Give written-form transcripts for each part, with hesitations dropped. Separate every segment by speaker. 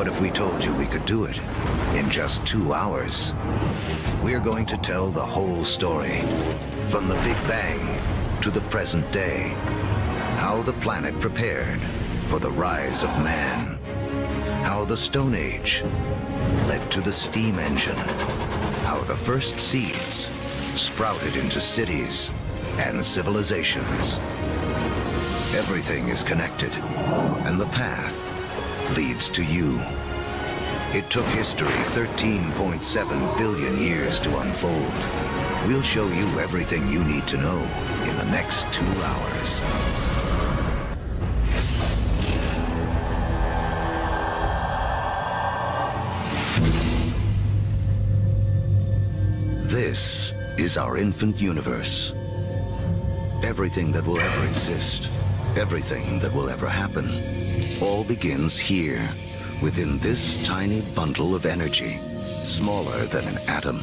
Speaker 1: if we told you we could do it in just 2 hours? We're going to tell the whole story, from the Big Bang to the present day. How the planet prepared for the rise of man. How the Stone Age led to the steam engine. How the first seeds sprouted into cities and civilizations. Everything is connected, and the path leads to you. It took history 13.7 billion years to unfold. We'll show you everything you need to know in the next 2 hours. This is our infant universe. Everything that will ever exist, everything that will ever happen, all begins here, within this tiny bundle of energy, smaller than an atom.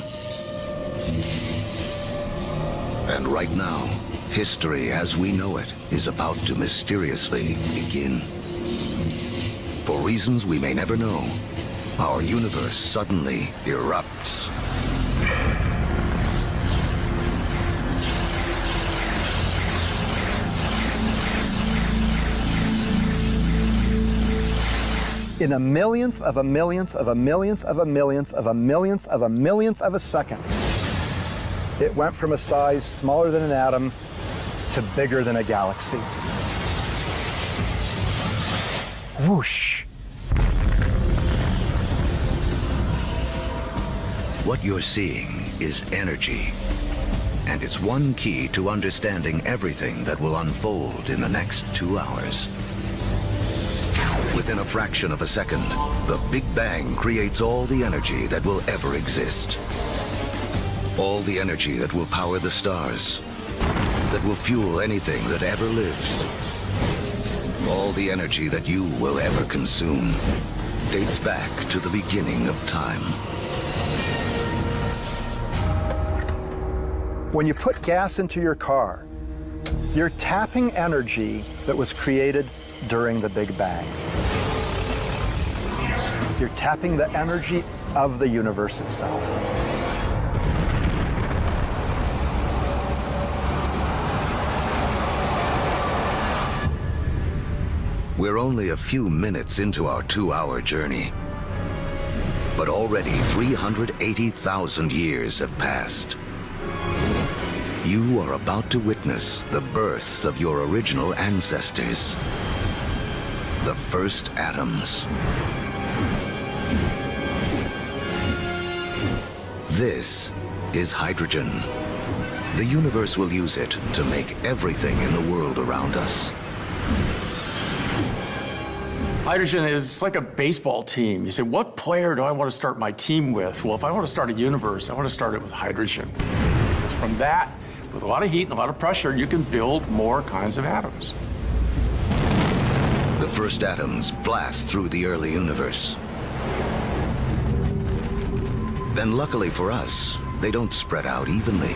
Speaker 1: And right now, history as we know it is about to mysteriously begin. For reasons we may never know, our universe suddenly erupts.
Speaker 2: In a millionth of a millionth of a millionth of a millionth of a millionth of a millionth of a second, it went from a size smaller than an atom to bigger than a galaxy. Whoosh!
Speaker 1: What you're seeing is energy, and it's one key to understanding everything that will unfold in the next 2 hours. Within a fraction of a second, the Big Bang creates all the energy that will ever exist. All the energy that will power the stars, that will fuel anything that ever lives. All the energy that you will ever consume dates back to the beginning of time.
Speaker 2: When you put gas into your car, you're tapping energy that was created during the Big Bang. You're tapping the energy of the universe itself.
Speaker 1: We're only a few minutes into our 2-hour journey, but already 380,000 years have passed. You are about to witness the birth of your original ancestors, the first atoms. This is hydrogen. The universe will use it to make everything in the world around us.
Speaker 3: Hydrogen is like a baseball team. You say, what player do I want to start my team with? Well, if I want to start a universe, I want to start it with hydrogen. Because from that, with a lot of heat and a lot of pressure, you can build more kinds of atoms.
Speaker 1: The first atoms blast through the early universe. And luckily for us, they don't spread out evenly.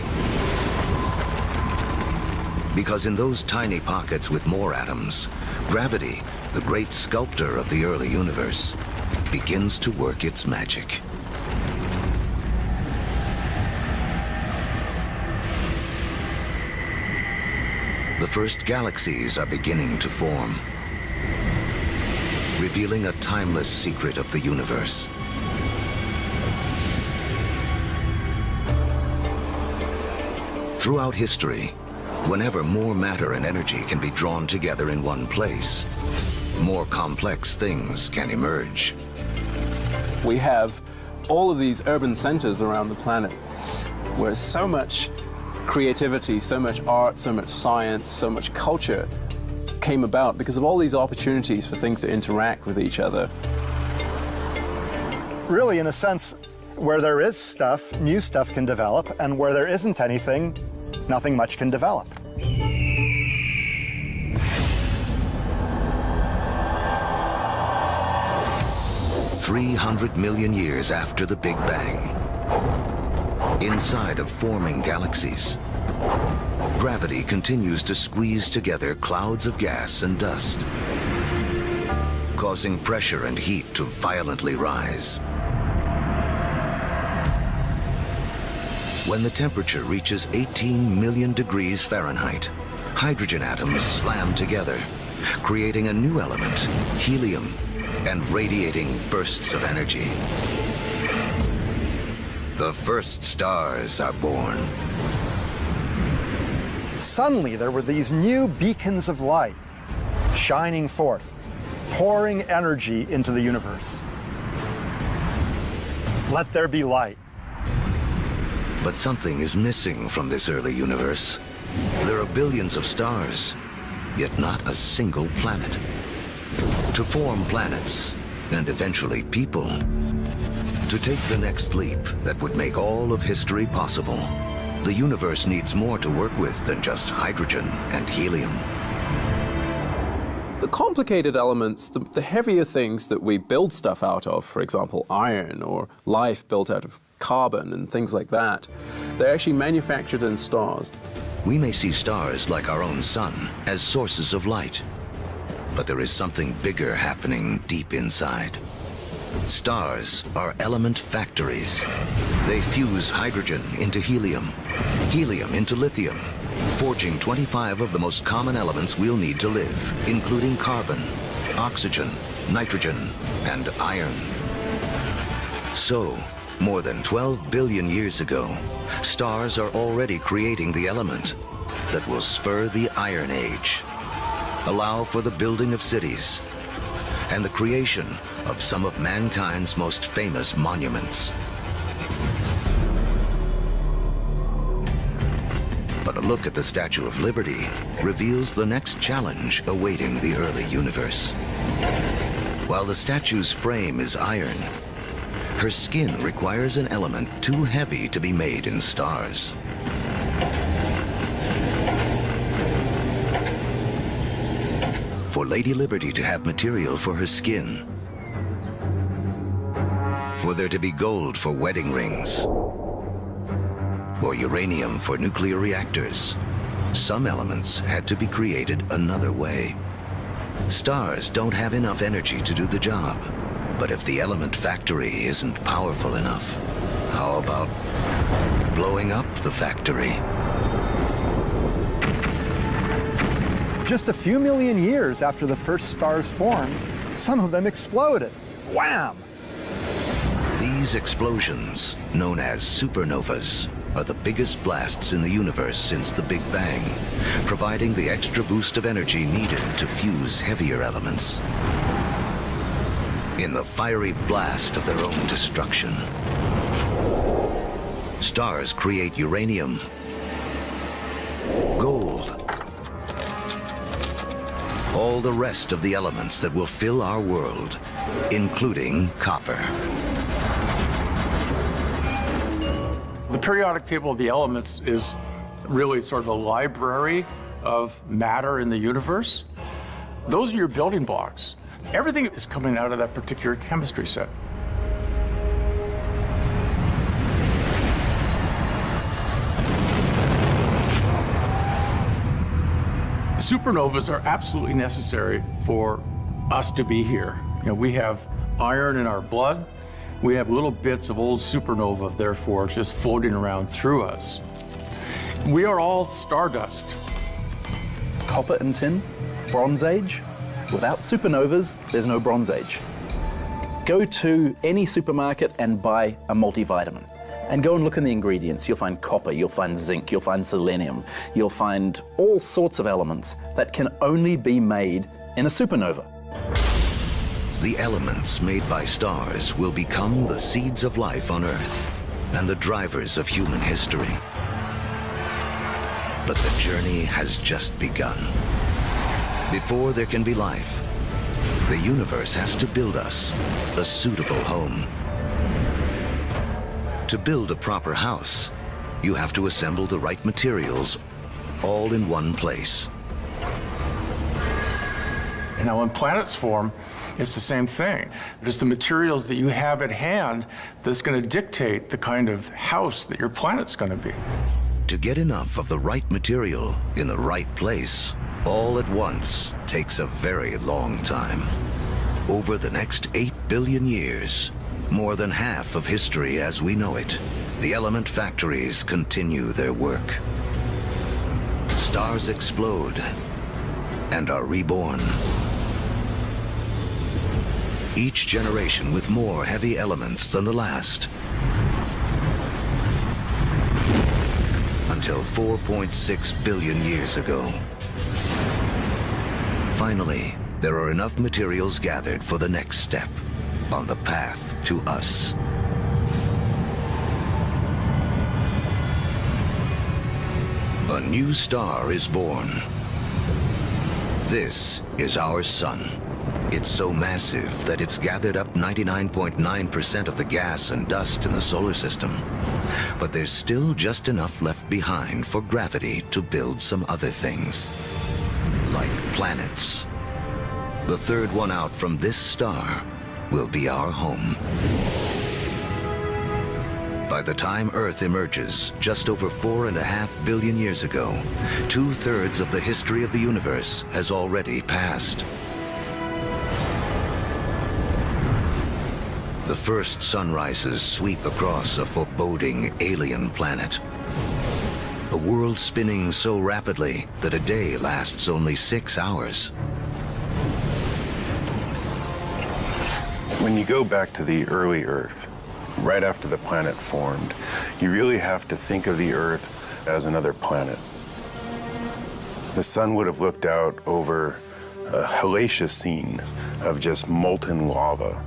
Speaker 1: Because in those tiny pockets with more atoms, gravity, the great sculptor of the early universe, begins to work its magic. The first galaxies are beginning to form, revealing a timeless secret of the universe. Throughout history, whenever more matter and energy can be drawn together in one place, more complex things can emerge.
Speaker 4: We have all of these urban centers around the planet where so much creativity, so much art, so much science, so much culture came about because of all these opportunities for things to interact with each other.
Speaker 2: Really, in a sense, where there is stuff, new stuff can develop, and where there isn't anything, nothing much can develop.
Speaker 1: 300 million years after the Big Bang, inside of forming galaxies, gravity continues to squeeze together clouds of gas and dust. causing pressure and heat to violently rise. When the temperature reaches 18 million degrees Fahrenheit, hydrogen atoms slam together, creating a new element, helium, and radiating bursts of energy. The first stars are born.
Speaker 2: Suddenly, there were these new beacons of light shining forth, pouring energy into the universe. Let there be light.
Speaker 1: But something is missing from this early universe. There are billions of stars, yet not a single planet. To form planets, and eventually people, to take the next leap that would make all of history possible, the universe needs more to work with than just hydrogen and helium.
Speaker 4: The complicated elements, the heavier things that we build stuff out of, for example, iron or life built out of carbon and things like that, they're actually manufactured in stars.
Speaker 1: We may see stars like our own sun as sources of light, but there is something bigger happening deep inside. Stars are element factories. They fuse hydrogen into helium, helium into lithium, forging 25 of the most common elements we'll need to live, including carbon, oxygen, nitrogen, and iron. So, more than 12 billion years ago, stars are already creating the element that will spur the Iron Age, allow for the building of cities, and the creation of some of mankind's most famous monuments. But a look at the Statue of Liberty reveals the next challenge awaiting the early universe. While the statue's frame is iron, her skin requires an element too heavy to be made in stars. For Lady Liberty to have material for her skin, for there to be gold for wedding rings, or uranium for nuclear reactors, some elements had to be created another way. Stars don't have enough energy to do the job, but if the element factory isn't powerful enough, how about blowing up the factory?
Speaker 2: Just a few million years after the first stars formed, some of them exploded. Wham!
Speaker 1: These explosions, known as supernovas, are the biggest blasts in the universe since the Big Bang, providing the extra boost of energy needed to fuse heavier elements. In the fiery blast of their own destruction, stars create uranium, gold, all the rest of the elements that will fill our world, including copper.
Speaker 3: The periodic table of the elements is really sort of a library of matter in the universe. Those are your building blocks. Everything is coming out of that particular chemistry set. Supernovas are absolutely necessary for us to be here. You know, we have iron in our blood. We have little bits of old supernova, therefore, just floating around through us. We are all stardust.
Speaker 5: Copper and tin, Bronze Age. Without supernovas, there's no Bronze Age. Go to any supermarket and buy a multivitamin. And go and look in the ingredients. You'll find copper, you'll find zinc, you'll find selenium, you'll find all sorts of elements that can only be made in a supernova.
Speaker 1: The elements made by stars will become the seeds of life on Earth and the drivers of human history. But the journey has just begun. Before there can be life, the universe has to build us a suitable home. To build a proper house, you have to assemble the right materials all in one place.
Speaker 3: You know, when planets form, it's the same thing. It's the materials that you have at hand that's going to dictate the kind of house that your planet's going to be.
Speaker 1: To get enough of the right material in the right place all at once takes a very long time. Over the next 8 billion years, more than half of history as we know it, the element factories continue their work. Stars explode and are reborn. Each generation with more heavy elements than the last. Until 4.6 billion years ago. Finally, there are enough materials gathered for the next step on the path to us. A new star is born. This is our sun. It's so massive that it's gathered up 99.9% of the gas and dust in the solar system. But there's still just enough left behind for gravity to build some other things, like planets. The third one out from this star will be our home. By the time Earth emerges, just over 4.5 billion years ago, 2/3 of the history of the universe has already passed. The first sunrises sweep across a foreboding alien planet. A world spinning so rapidly that a day lasts only 6 hours.
Speaker 6: When you go back to the early Earth, right after the planet formed, you really have to think of the Earth as another planet. The sun would have looked out over a hellacious scene of just molten lava.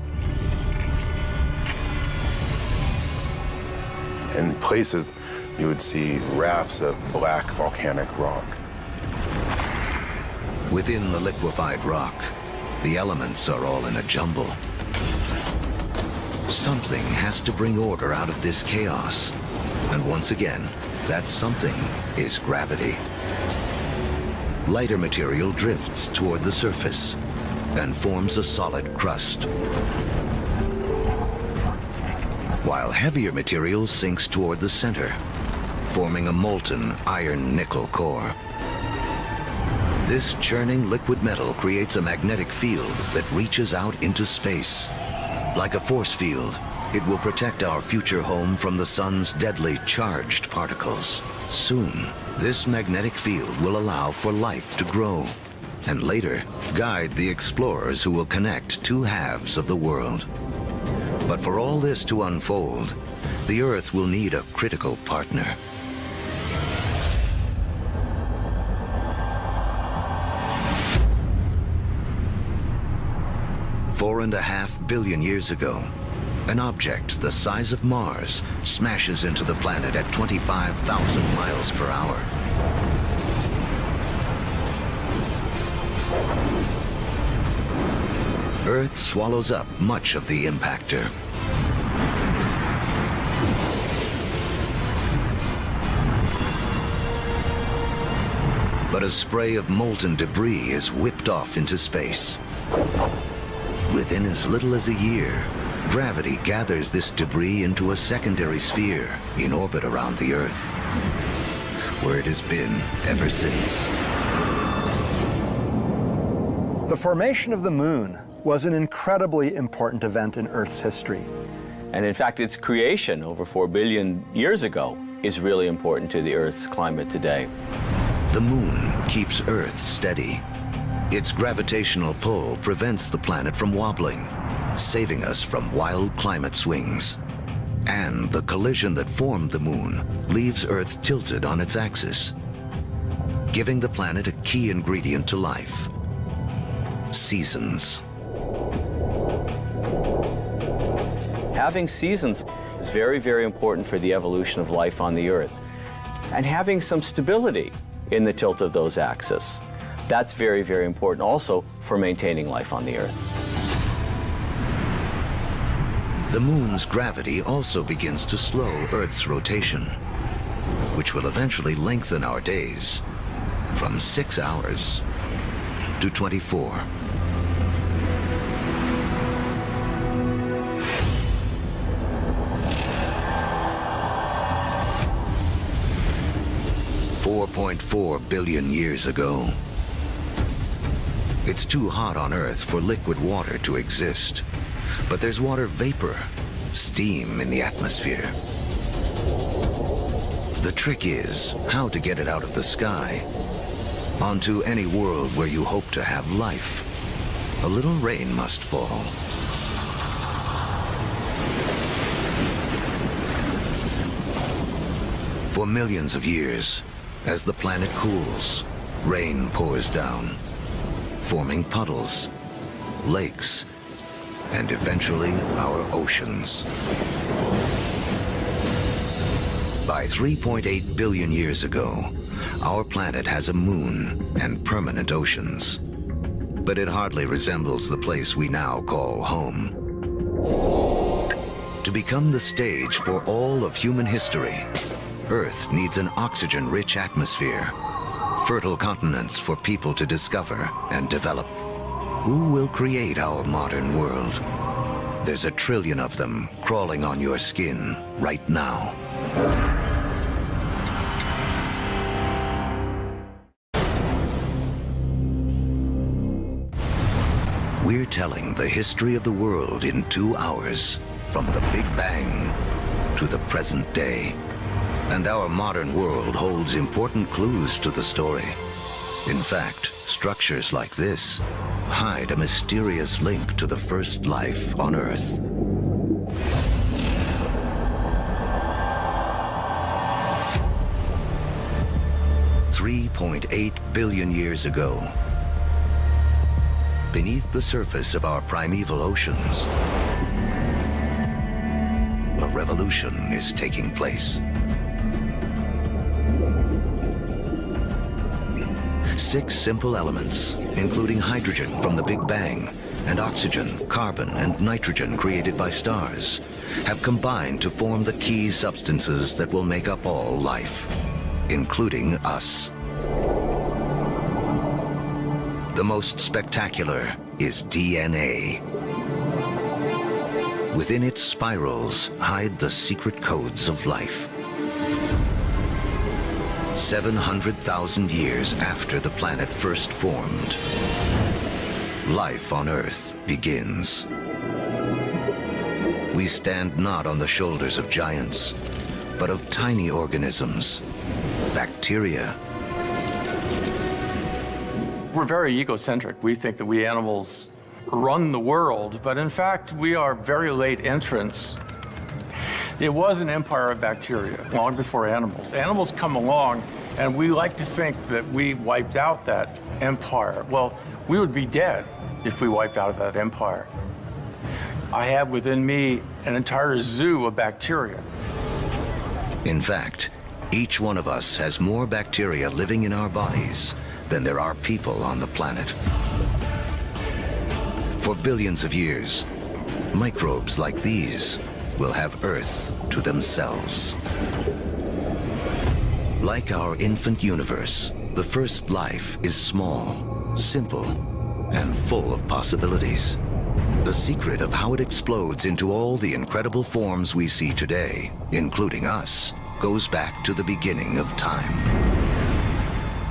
Speaker 6: In places, you would see rafts of black volcanic rock.
Speaker 1: Within the liquefied rock, the elements are all in a jumble. Something has to bring order out of this chaos. And once again, that something is gravity. Lighter material drifts toward the surface and forms a solid crust, while heavier material sinks toward the center, forming a molten iron-nickel core. This churning liquid metal creates a magnetic field that reaches out into space. Like a force field, it will protect our future home from the sun's deadly charged particles. Soon, this magnetic field will allow for life to grow, and later guide the explorers who will connect two halves of the world. But for all this to unfold, the Earth will need a critical partner. Four and a half billion years ago, an object the size of Mars smashes into the planet at 25,000 miles per hour. Earth swallows up much of the impactor. But a spray of molten debris is whipped off into space. Within as little as a year, gravity gathers this debris into a secondary sphere in orbit around the Earth, where it has been ever since.
Speaker 2: The formation of the moon was an incredibly important event in Earth's history.
Speaker 7: And in fact, its creation over 4 billion years ago is really important to the Earth's climate today.
Speaker 1: The moon keeps Earth steady. Its gravitational pull prevents the planet from wobbling, saving us from wild climate swings. And the collision that formed the moon leaves Earth tilted on its axis, giving the planet a key ingredient to life: seasons.
Speaker 7: Having seasons is very, very important for the evolution of life on the Earth. And having some stability in the tilt of those axes, that's very, very important also for maintaining life on the Earth.
Speaker 1: The moon's gravity also begins to slow Earth's rotation, which will eventually lengthen our days from 6 hours to 24. $4.4 billion years ago, It's too hot on Earth for liquid water to exist. But there's water vapor, steam in the atmosphere. The trick is how to get it out of the sky onto any world where you hope to have life. A little rain must fall. For millions of years, as the planet cools, rain pours down, forming puddles, lakes, and eventually our oceans. By 3.8 billion years ago, our planet has a moon and permanent oceans. But it hardly resembles the place we now call home. To become the stage for all of human history, Earth needs an oxygen-rich atmosphere, fertile continents for people to discover and develop. Who will create our modern world? There's 1 trillion of them crawling on your skin right now. We're telling the history of the world in 2 hours, from the Big Bang to the present day. And our modern world holds important clues to the story. In fact, structures like this hide a mysterious link to the first life on Earth. $3.8 billion years ago, beneath the surface of our primeval oceans, a revolution is taking place. 6 simple elements, including hydrogen from the Big Bang, and oxygen, carbon, and nitrogen created by stars, have combined to form the key substances that will make up all life, including us. The most spectacular is DNA. Within its spirals hide the secret codes of life. 700,000 years after the planet first formed, life on Earth begins. We stand not on the shoulders of giants, but of tiny organisms, bacteria.
Speaker 3: We're very egocentric. We think that we animals run the world, but in fact, we are very late entrants. It was an empire of bacteria long before animals. Animals come along, and we like to think that we wiped out that empire. Well, we would be dead if we wiped out that empire. I have within me an entire zoo of bacteria.
Speaker 1: In fact, each one of us has more bacteria living in our bodies than there are people on the planet. For billions of years, microbes like these will have Earth to themselves. Like our infant universe, the first life is small, simple, and full of possibilities. The secret of how it explodes into all the incredible forms we see today, including us, goes back to the beginning of time.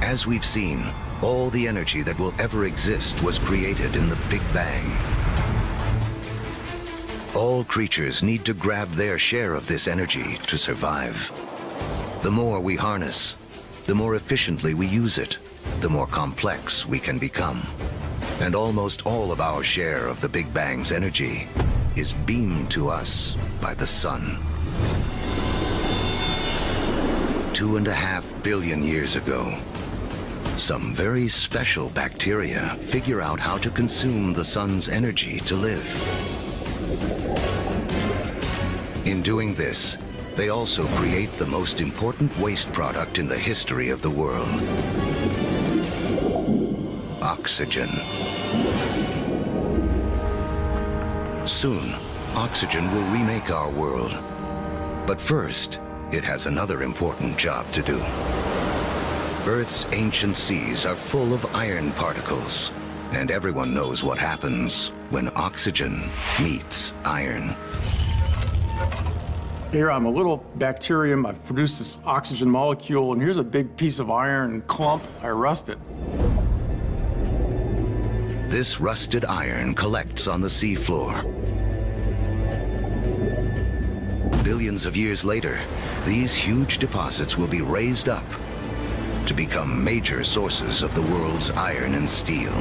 Speaker 1: As we've seen, all the energy that will ever exist was created in the Big Bang. All creatures need to grab their share of this energy to survive. The more we harness, the more efficiently we use it, the more complex we can become. And almost all of our share of the Big Bang's energy is beamed to us by the sun. 2.5 billion years ago, some very special bacteria figure out how to consume the sun's energy to live. In doing this, they also create the most important waste product in the history of the world: oxygen. Soon, oxygen will remake our world. But first, it has another important job to do. Earth's ancient seas are full of iron particles, and everyone knows what happens when oxygen meets iron.
Speaker 3: Here I'm a little bacterium. I've produced this oxygen molecule, and here's a big piece of iron clump. I rust it.
Speaker 1: This rusted iron collects on the seafloor. Billions of years later, these huge deposits will be raised up to become major sources of the world's iron and steel.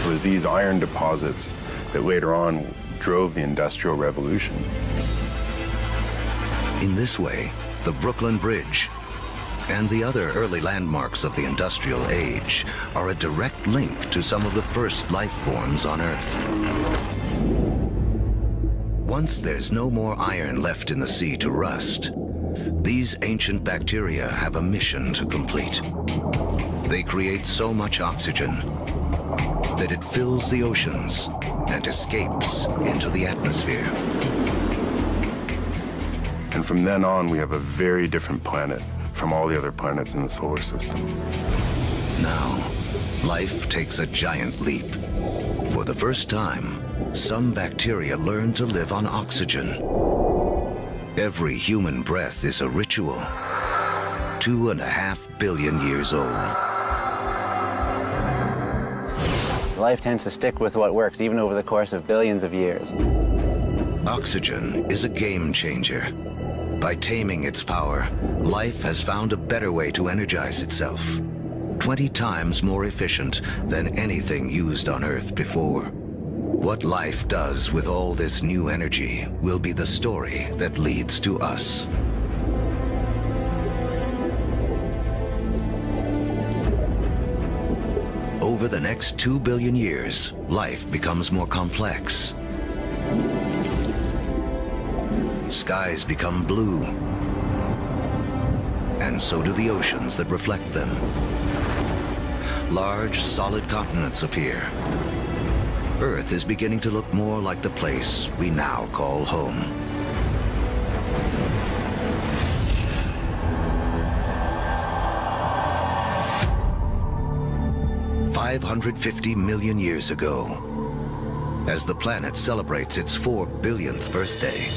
Speaker 6: It was these iron deposits that later on drove the Industrial Revolution.
Speaker 1: In this way, the Brooklyn Bridge and the other early landmarks of the Industrial Age are a direct link to some of the first life forms on Earth. Once there's no more iron left in the sea to rust, these ancient bacteria have a mission to complete. They create so much oxygen that it fills the oceans and escapes into the atmosphere.
Speaker 6: And from then on, we have a very different planet from all the other planets in the solar system.
Speaker 1: Now, life takes a giant leap. For the first time, some bacteria learn to live on oxygen. Every human breath is a ritual, 2.5 billion years old.
Speaker 8: Life tends to stick with what works, even over the course of billions of years.
Speaker 1: Oxygen is a game changer. By taming its power, life has found a better way to energize itself, 20 times more efficient than anything used on Earth before. What life does with all this new energy will be the story that leads to us. Over the next 2 billion years, life becomes more complex. Skies become blue, and so do the oceans that reflect them. Large, solid continents appear. Earth is beginning to look more like the place we now call home. $550 million years ago, as the planet celebrates its 4 billionth birthday,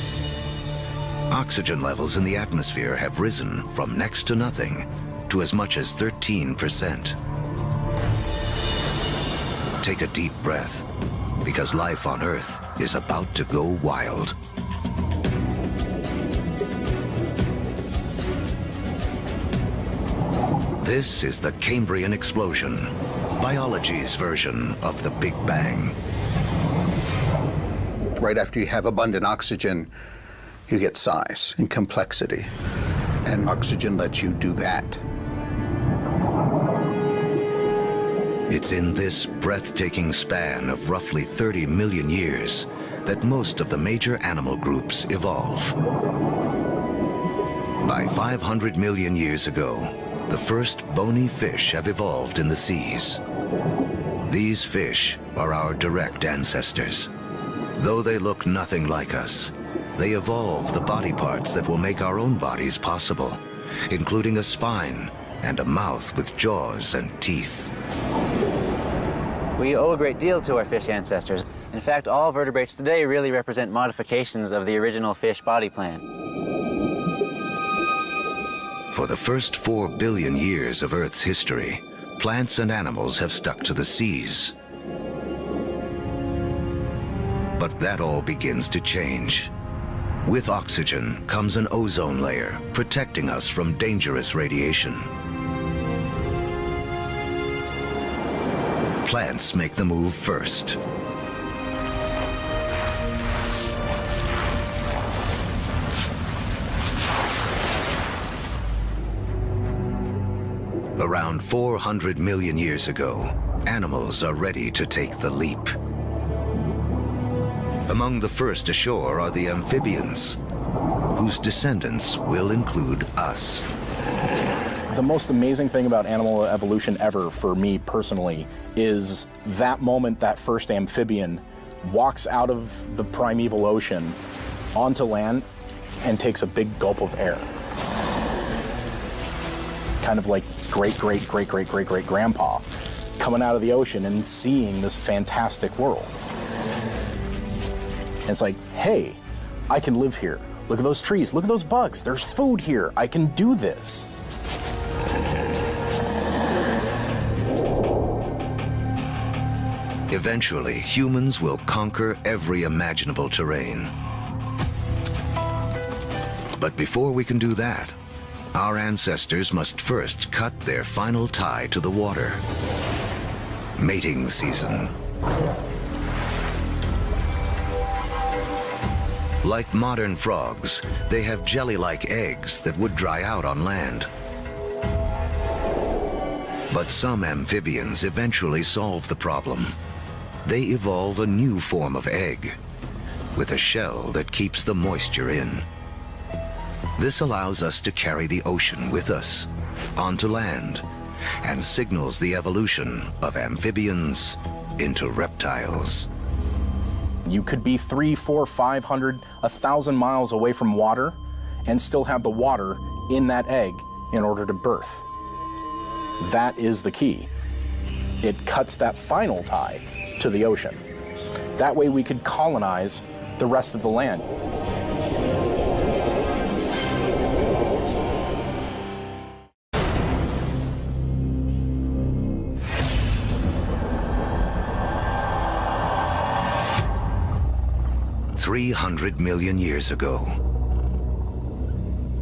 Speaker 1: oxygen levels in the atmosphere have risen from next to nothing to as much as 13%. Take a deep breath, because life on Earth is about to go wild. This is the Cambrian explosion, biology's version of the Big Bang.
Speaker 9: Right after you have abundant oxygen, you get size and complexity, and oxygen lets you do that.
Speaker 1: It's in this breathtaking span of roughly 30 million years that most of the major animal groups evolve. By 500 million years ago, the first bony fish have evolved in the seas. These fish are our direct ancestors. Though they look nothing like us, they evolve the body parts that will make our own bodies possible, including a spine and a mouth with jaws and teeth.
Speaker 8: We owe a great deal to our fish ancestors. In fact, all vertebrates today really represent modifications of the original fish body plan.
Speaker 1: For the first 4 billion years of Earth's history, plants and animals have stuck to the seas. But that all begins to change. With oxygen comes an ozone layer, protecting us from dangerous radiation. Plants make the move first. Around 400 million years ago, animals are ready to take the leap. Among the first ashore are the amphibians, whose descendants will include us.
Speaker 10: The most amazing thing about animal evolution ever, for me personally, is that moment that first amphibian walks out of the primeval ocean onto land and takes a big gulp of air. Kind of like great-great-great-great-great-great-grandpa coming out of the ocean and seeing this fantastic world. And it's like, hey, I can live here. Look at those trees, look at those bugs, there's food here, I can do this.
Speaker 1: Eventually, humans will conquer every imaginable terrain. But before we can do that, our ancestors must first cut their final tie to the water. Mating season. Like modern frogs, they have jelly-like eggs that would dry out on land. But some amphibians eventually solve the problem. They evolve a new form of egg, with a shell that keeps the moisture in. This allows us to carry the ocean with us, onto land, and signals the evolution of amphibians into reptiles.
Speaker 10: You could be 300, 400, 500, 1,000 miles away from water and still have the water in that egg in order to birth. That is the key. It cuts that final tie to the ocean. That way we could colonize the rest of the land.
Speaker 1: $300 million years ago,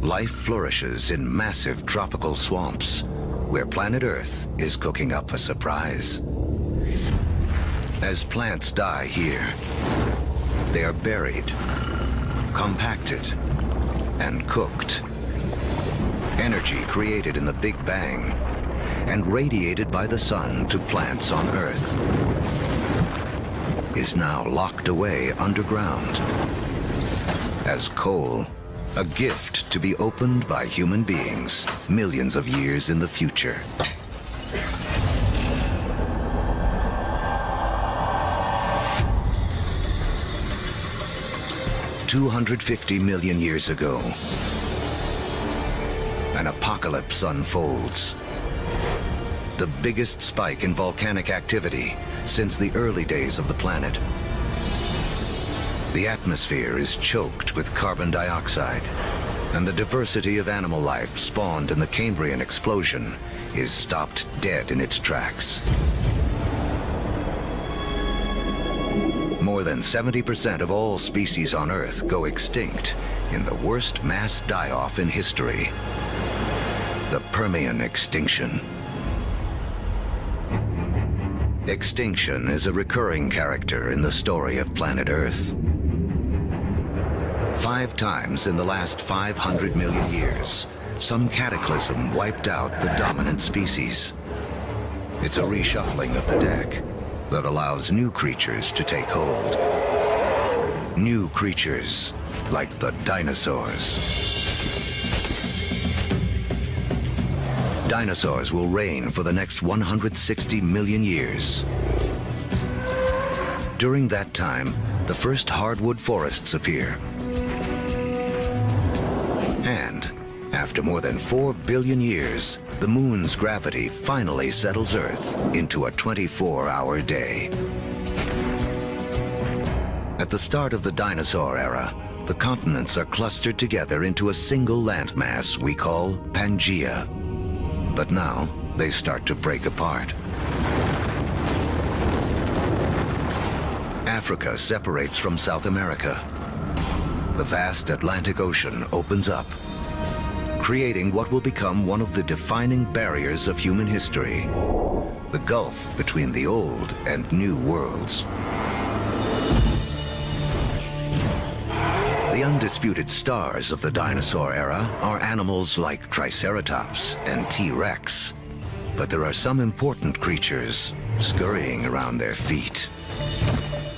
Speaker 1: life flourishes in massive tropical swamps where planet Earth is cooking up a surprise. As plants die here, they are buried, compacted, and cooked. Energy created in the Big Bang and radiated by the sun to plants on Earth is now locked away underground as coal, a gift to be opened by human beings millions of years in the future. $250 million years ago, an apocalypse unfolds. The biggest spike in volcanic activity since the early days of the planet. The atmosphere is choked with carbon dioxide, and the diversity of animal life spawned in the Cambrian explosion is stopped dead in its tracks. More than 70% of all species on Earth go extinct in the worst mass die-off in history, the Permian extinction. Extinction is a recurring character in the story of planet Earth. 5 times in the last 500 million years, some cataclysm wiped out the dominant species. It's a reshuffling of the deck that allows new creatures to take hold. New creatures like the dinosaurs. Dinosaurs will reign for the next 160 million years. During that time, the first hardwood forests appear. And after more than 4 billion years, the moon's gravity finally settles Earth into a 24-hour day. At the start of the dinosaur era, the continents are clustered together into a single landmass we call Pangaea. But now, they start to break apart. Africa separates from South America. The vast Atlantic Ocean opens up, creating what will become one of the defining barriers of human history, the gulf between the old and new worlds. The undisputed stars of the dinosaur era are animals like Triceratops and T-Rex. But there are some important creatures scurrying around their feet.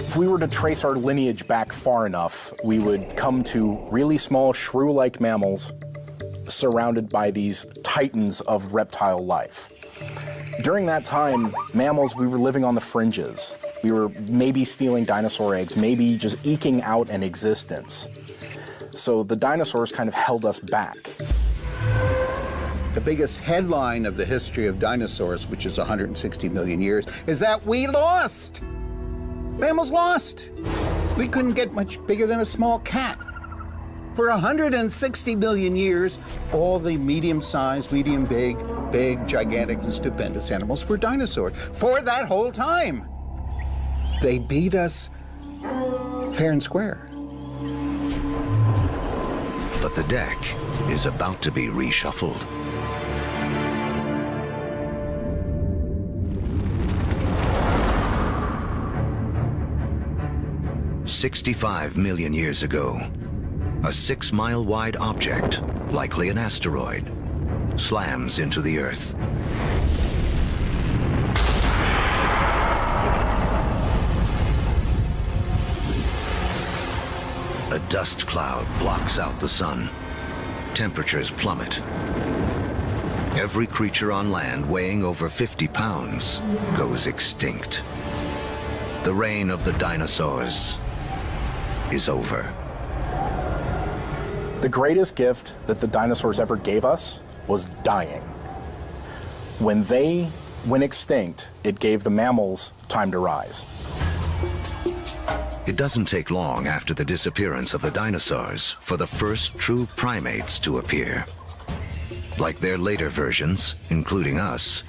Speaker 10: If we were to trace our lineage back far enough, we would come to really small shrew-like mammals surrounded by these titans of reptile life. During that time, mammals, we were living on the fringes. We were maybe stealing dinosaur eggs, maybe just eking out an existence. So the dinosaurs kind of held us back.
Speaker 9: The biggest headline of the history of dinosaurs, which is 160 million years, is that we lost. Mammals lost. We couldn't get much bigger than a small cat. For 160 million years, all the medium-sized, medium-big, big, gigantic, and stupendous animals were dinosaurs for that whole time. They beat us fair and square.
Speaker 1: But the deck is about to be reshuffled. "65 million years ago, a 6-mile-wide object, likely an asteroid, slams into the Earth. A dust cloud blocks out the sun. Temperatures plummet. Every creature on land weighing over 50 pounds goes extinct. The reign of the dinosaurs is over.
Speaker 10: The greatest gift that the dinosaurs ever gave us was dying. When they went extinct, it gave the mammals time to rise.
Speaker 1: It doesn't take long after the disappearance of the dinosaurs for the first true primates to appear. Like their later versions, including us,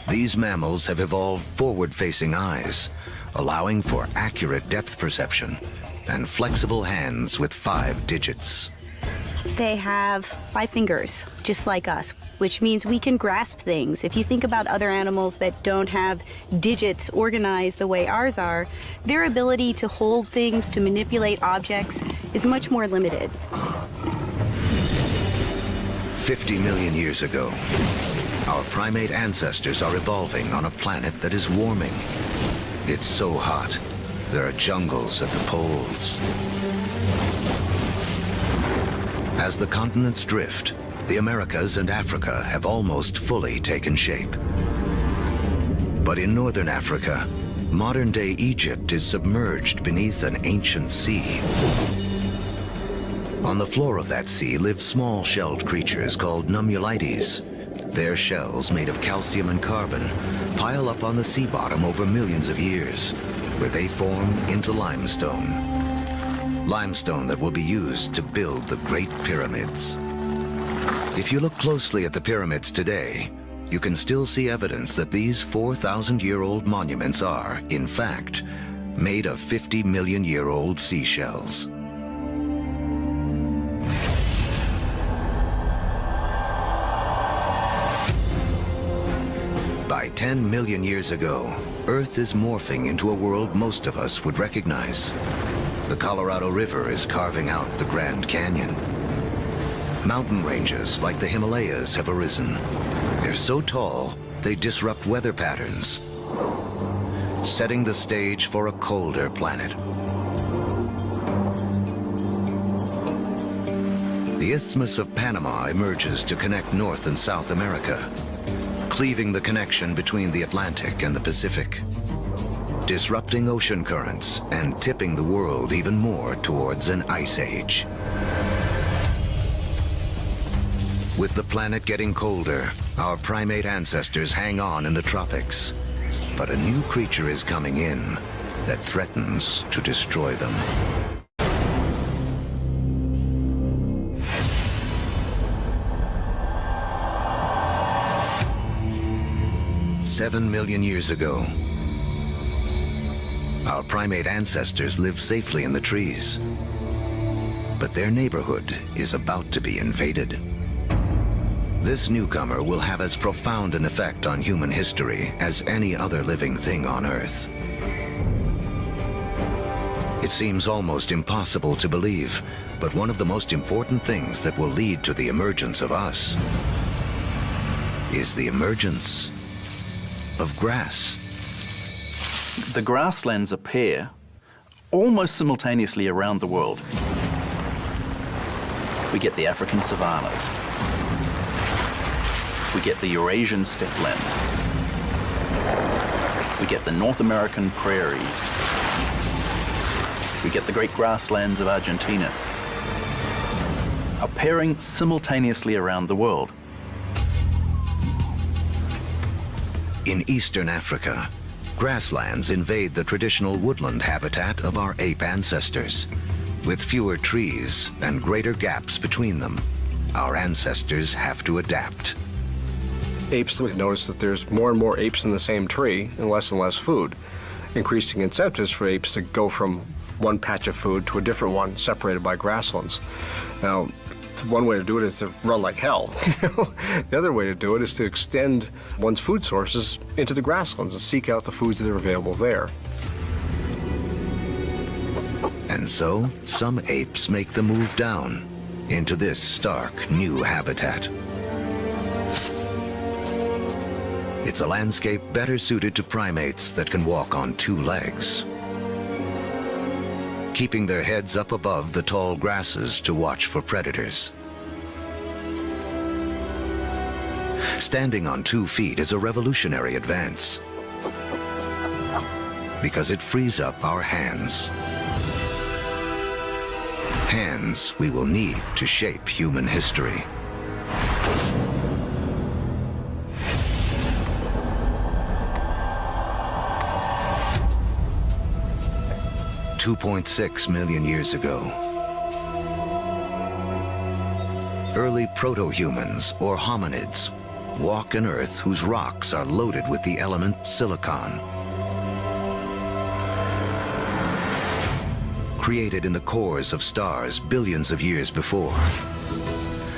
Speaker 1: these mammals have evolved forward-facing eyes, allowing for accurate depth perception and flexible hands with 5 digits.
Speaker 11: They have 5 fingers, just like us, which means we can grasp things. If you think about other animals that don't have digits organized the way ours are, their ability to hold things, to manipulate objects, is much more limited.
Speaker 1: 50 million years ago, our primate ancestors are evolving on a planet that is warming. It's so hot, there are jungles at the poles. As the continents drift, the Americas and Africa have almost fully taken shape. But in northern Africa, modern-day Egypt is submerged beneath an ancient sea. On the floor of that sea live small shelled creatures called nummulites. Their shells, made of calcium and carbon, pile up on the sea bottom over millions of years, where they form into limestone. Limestone that will be used to build the Great Pyramids. If you look closely at the pyramids today, you can still see evidence that these 4,000-year-old monuments are, in fact, made of 50-million-year-old seashells. By 10 million years ago, Earth is morphing into a world most of us would recognize. The Colorado River is carving out the Grand Canyon. Mountain ranges like the Himalayas have arisen. They're so tall, they disrupt weather patterns, setting the stage for a colder planet. The Isthmus of Panama emerges to connect North and South America, cleaving the connection between the Atlantic and the Pacific, disrupting ocean currents and tipping the world even more towards an ice age. With the planet getting colder, our primate ancestors hang on in the tropics. But a new creature is coming in that threatens to destroy them. "7 million years ago, our primate ancestors lived safely in the trees. But their neighborhood is about to be invaded. This newcomer will have as profound an effect on human history as any other living thing on Earth. It seems almost impossible to believe, but one of the most important things that will lead to the emergence of us is the emergence of grass.
Speaker 5: The grasslands appear almost simultaneously around the world. We get the African savannas. We get the Eurasian steppelands. We get the North American prairies. We get the great grasslands of Argentina, appearing simultaneously around the world.
Speaker 1: In eastern Africa, grasslands invade the traditional woodland habitat of our ape ancestors. With fewer trees and greater gaps between them, our ancestors have to adapt.
Speaker 12: Apes would notice that there's more and more apes in the same tree and less food. increasing incentives for apes to go from one patch of food to a different one separated by grasslands. Now, one way to do it is to run like hell. The other way to do it is to extend one's food sources into the grasslands and seek out the foods that are available there.
Speaker 1: And so, some apes make the move down into this stark new habitat. It's a landscape better suited to primates that can walk on two legs, keeping their heads up above the tall grasses to watch for predators. Standing on 2 feet is a revolutionary advance because it frees up our hands. Hands we will need to shape human history. $2.6 million years ago, early proto-humans, or hominids, walk an Earth whose rocks are loaded with the element silicon. Created in the cores of stars billions of years before,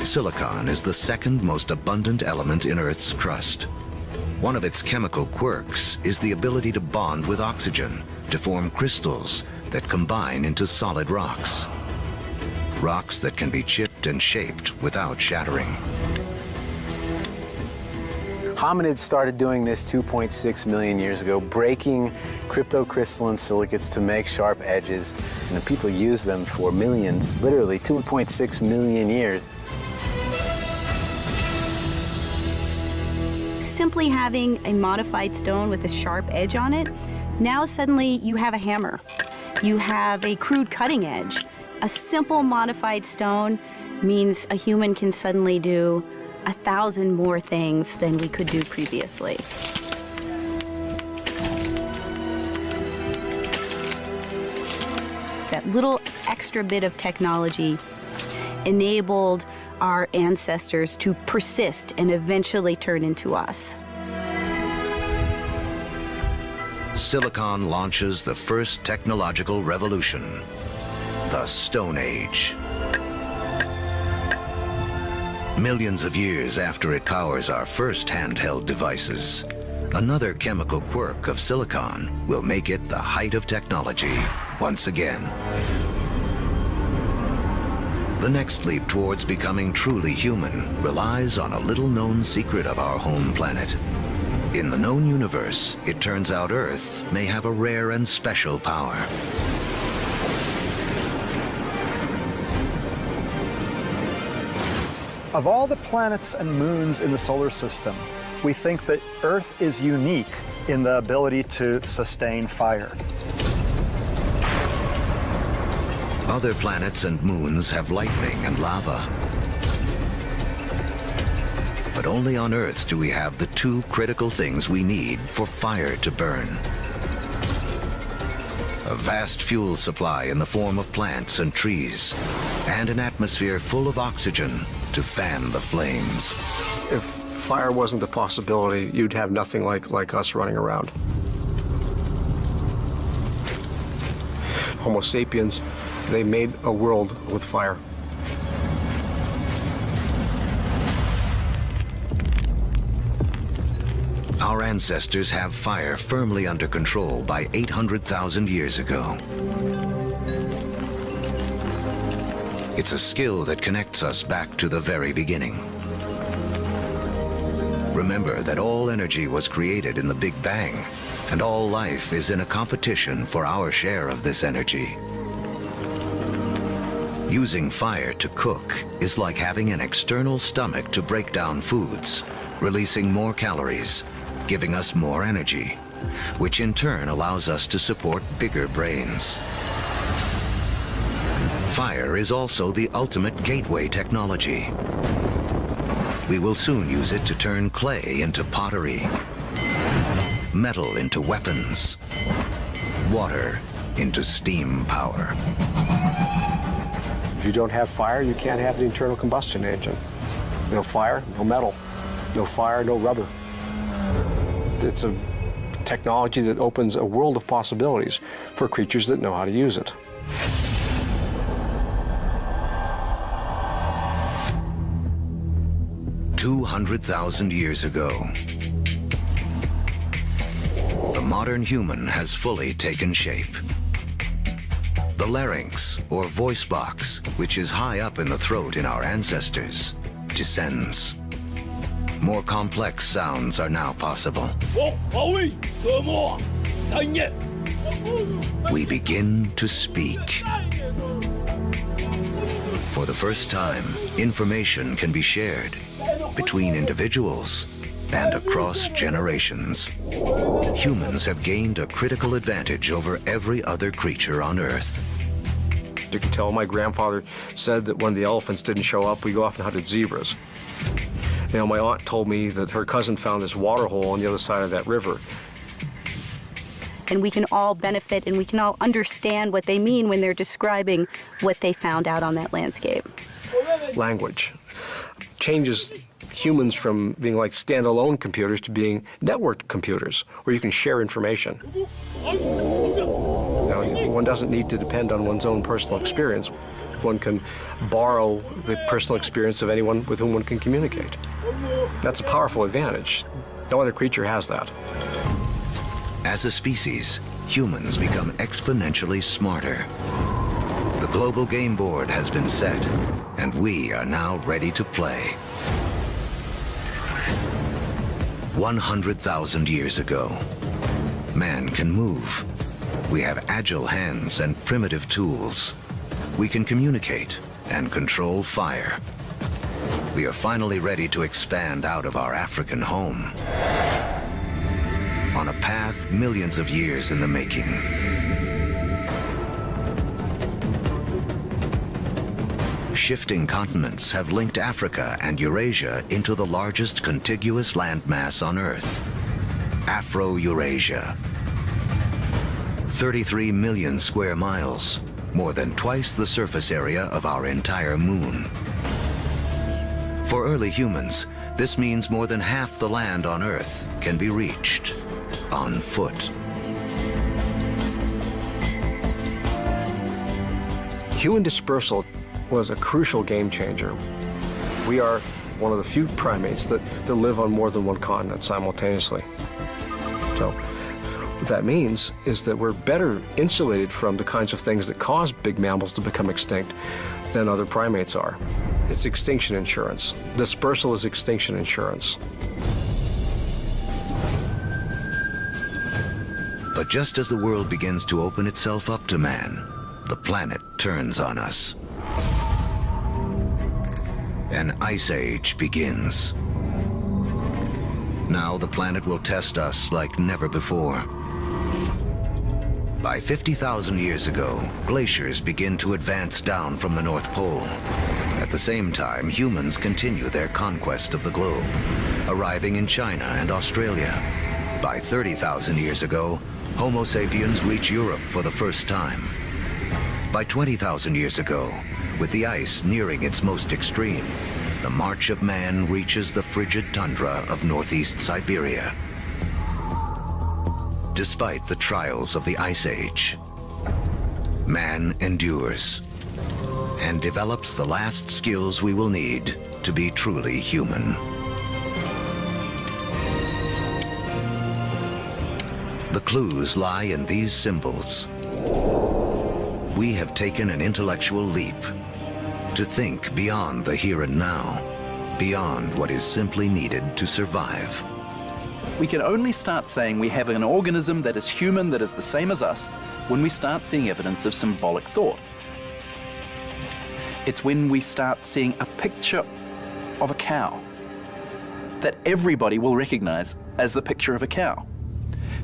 Speaker 1: silicon is the second most abundant element in Earth's crust. One of its chemical quirks is the ability to bond with oxygen to form crystals that combine into solid rocks. Rocks that can be chipped and shaped without shattering.
Speaker 4: Hominids started doing this 2.6 million years ago, breaking cryptocrystalline silicates to make sharp edges, and the people use them for millions, literally 2.6 million years.
Speaker 11: Simply having a modified stone with a sharp edge on it, now suddenly you have a hammer. You have a crude cutting edge. A simple modified stone means a human can suddenly do 1,000 more things than we could do previously. That little extra bit of technology enabled our ancestors to persist and eventually turn into us.
Speaker 1: Silicon launches the first technological revolution, the Stone Age. Millions of years after it powers our first handheld devices, another chemical quirk of silicon will make it the height of technology once again. The next leap towards becoming truly human relies on a little-known secret of our home planet. In the known universe, it turns out Earth may have a rare and special power.
Speaker 2: Of all the planets and moons in the solar system, we think that Earth is unique in the ability to sustain fire.
Speaker 1: Other planets and moons have lightning and lava. But only on Earth do we have the two critical things we need for fire to burn. A vast fuel supply in the form of plants and trees, and an atmosphere full of oxygen to fan the flames.
Speaker 12: If fire wasn't a possibility, you'd have nothing like us running around. Homo sapiens, they made a world with fire.
Speaker 1: Our ancestors have fire firmly under control by 800,000 years ago. It's a skill that connects us back to the very beginning. Remember that all energy was created in the Big Bang, and all life is in a competition for our share of this energy. Using fire to cook is like having an external stomach to break down foods, releasing more calories, giving us more energy, which in turn allows us to support bigger brains. Fire is also the ultimate gateway technology. We will soon use it to turn clay into pottery, metal into weapons, water into steam power.
Speaker 12: If you don't have fire, you can't have the internal combustion engine. No fire, no metal. No fire, no rubber. It's a technology that opens a world of possibilities for creatures that know how to use it.
Speaker 1: "200,000 years ago, the modern human has fully taken shape. The larynx, or voice box, which is high up in the throat in our ancestors, descends. More complex sounds are now possible. We begin to speak. For the first time, information can be shared between individuals and across generations. Humans have gained a critical advantage over every other creature on Earth.
Speaker 12: You can tell my grandfather said that when the elephants didn't show up, we go off and hunted zebras. You know, my aunt told me that her cousin found this water hole on the other side of that river.
Speaker 11: And we can all benefit and we can all understand what they mean when they're describing what they found out on that landscape.
Speaker 12: Language changes humans from being like standalone computers to being networked computers, where you can share information. You know, one doesn't need to depend on one's own personal experience. One can borrow the personal experience of anyone with whom one can communicate. That's a powerful advantage. No other creature has that.
Speaker 1: As a species, humans become exponentially smarter. The global game board has been set, and we are now ready to play. 100,000 years ago, man can move. We have agile hands and primitive tools. We can communicate and control fire. We are finally ready to expand out of our African home on a path millions of years in the making. Shifting continents have linked Africa and Eurasia into the largest contiguous landmass on Earth, Afro-Eurasia. 33 million square miles, more than twice the surface area of our entire moon. For early humans, this means more than half the land on Earth can be reached on foot.
Speaker 12: Human dispersal was a crucial game changer. We are one of the few primates that live on more than one continent simultaneously. So what that means is that we're better insulated from the kinds of things that cause big mammals to become extinct than other primates are. It's extinction insurance. Dispersal is extinction insurance.
Speaker 1: But just as the world begins to open itself up to man, the planet turns on us. An ice age begins. Now the planet will test us like never before. By 50,000 years ago, glaciers begin to advance down from the North Pole. At the same time, humans continue their conquest of the globe, arriving in China and Australia. By 30,000 years ago, Homo sapiens reach Europe for the first time. By 20,000 years ago, with the ice nearing its most extreme, the march of man reaches the frigid tundra of northeast Siberia. Despite the trials of the Ice Age, man endures and develops the last skills we will need to be truly human. The clues lie in these symbols. We have taken an intellectual leap to think beyond the here and now, beyond what is simply needed to survive.
Speaker 5: We can only start saying we have an organism that is human, that is the same as us, when we start seeing evidence of symbolic thought. It's when we start seeing a picture of a cow that everybody will recognize as the picture of a cow.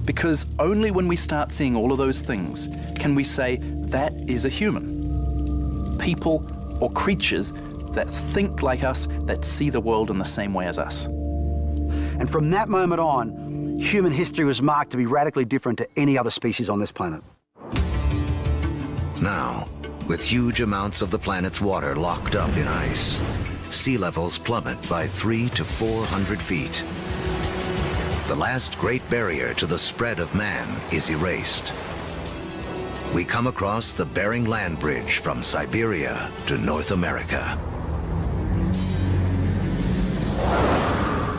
Speaker 5: Because only when we start seeing all of those things can we say that is a human. People or creatures that think like us, that see the world in the same way as us.
Speaker 13: And from that moment on, human history was marked to be radically different to any other species on this planet.
Speaker 1: Now, with huge amounts of the planet's water locked up in ice, sea levels plummet by 300 to 400 feet. the last great barrier to the spread of man is erased. We come across the Bering Land Bridge from Siberia to North America.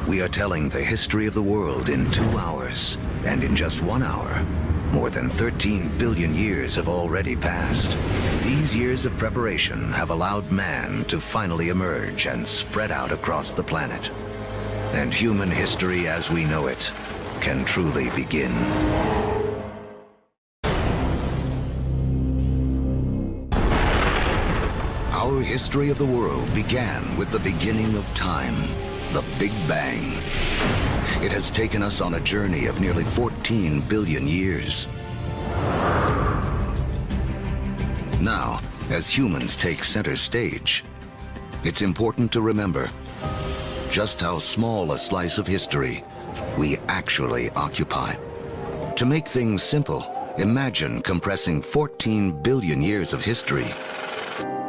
Speaker 1: We are telling the history of the world in 2 hours, and in just 1 hour, more than 13 billion years have already passed. These years of preparation have allowed man to finally emerge and spread out across the planet. And human history as we know it can truly begin. Our history of the world began with the beginning of time, the Big Bang. It has taken us on a journey of nearly 14 billion years. Now, as humans take center stage, it's important to remember just how small a slice of history we actually occupy. To make things simple, imagine compressing 14 billion years of history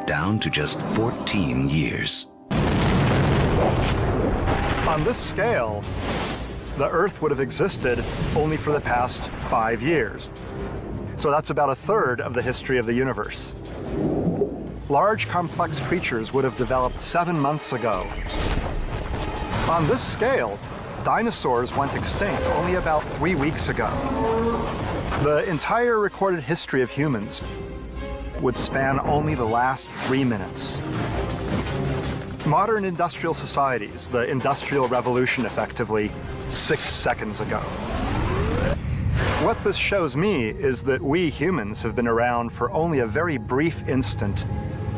Speaker 1: down to just 14 years.
Speaker 2: On this scale, the Earth would have existed only for the past 5 years. So that's about a third of the history of the universe. Large, complex creatures would have developed 7 months ago. On this scale, dinosaurs went extinct only about 3 weeks ago. The entire recorded history of humans would span only the last 3 minutes. Modern industrial societies, the Industrial Revolution effectively, 6 seconds ago. What this shows me is that we humans have been around for only a very brief instant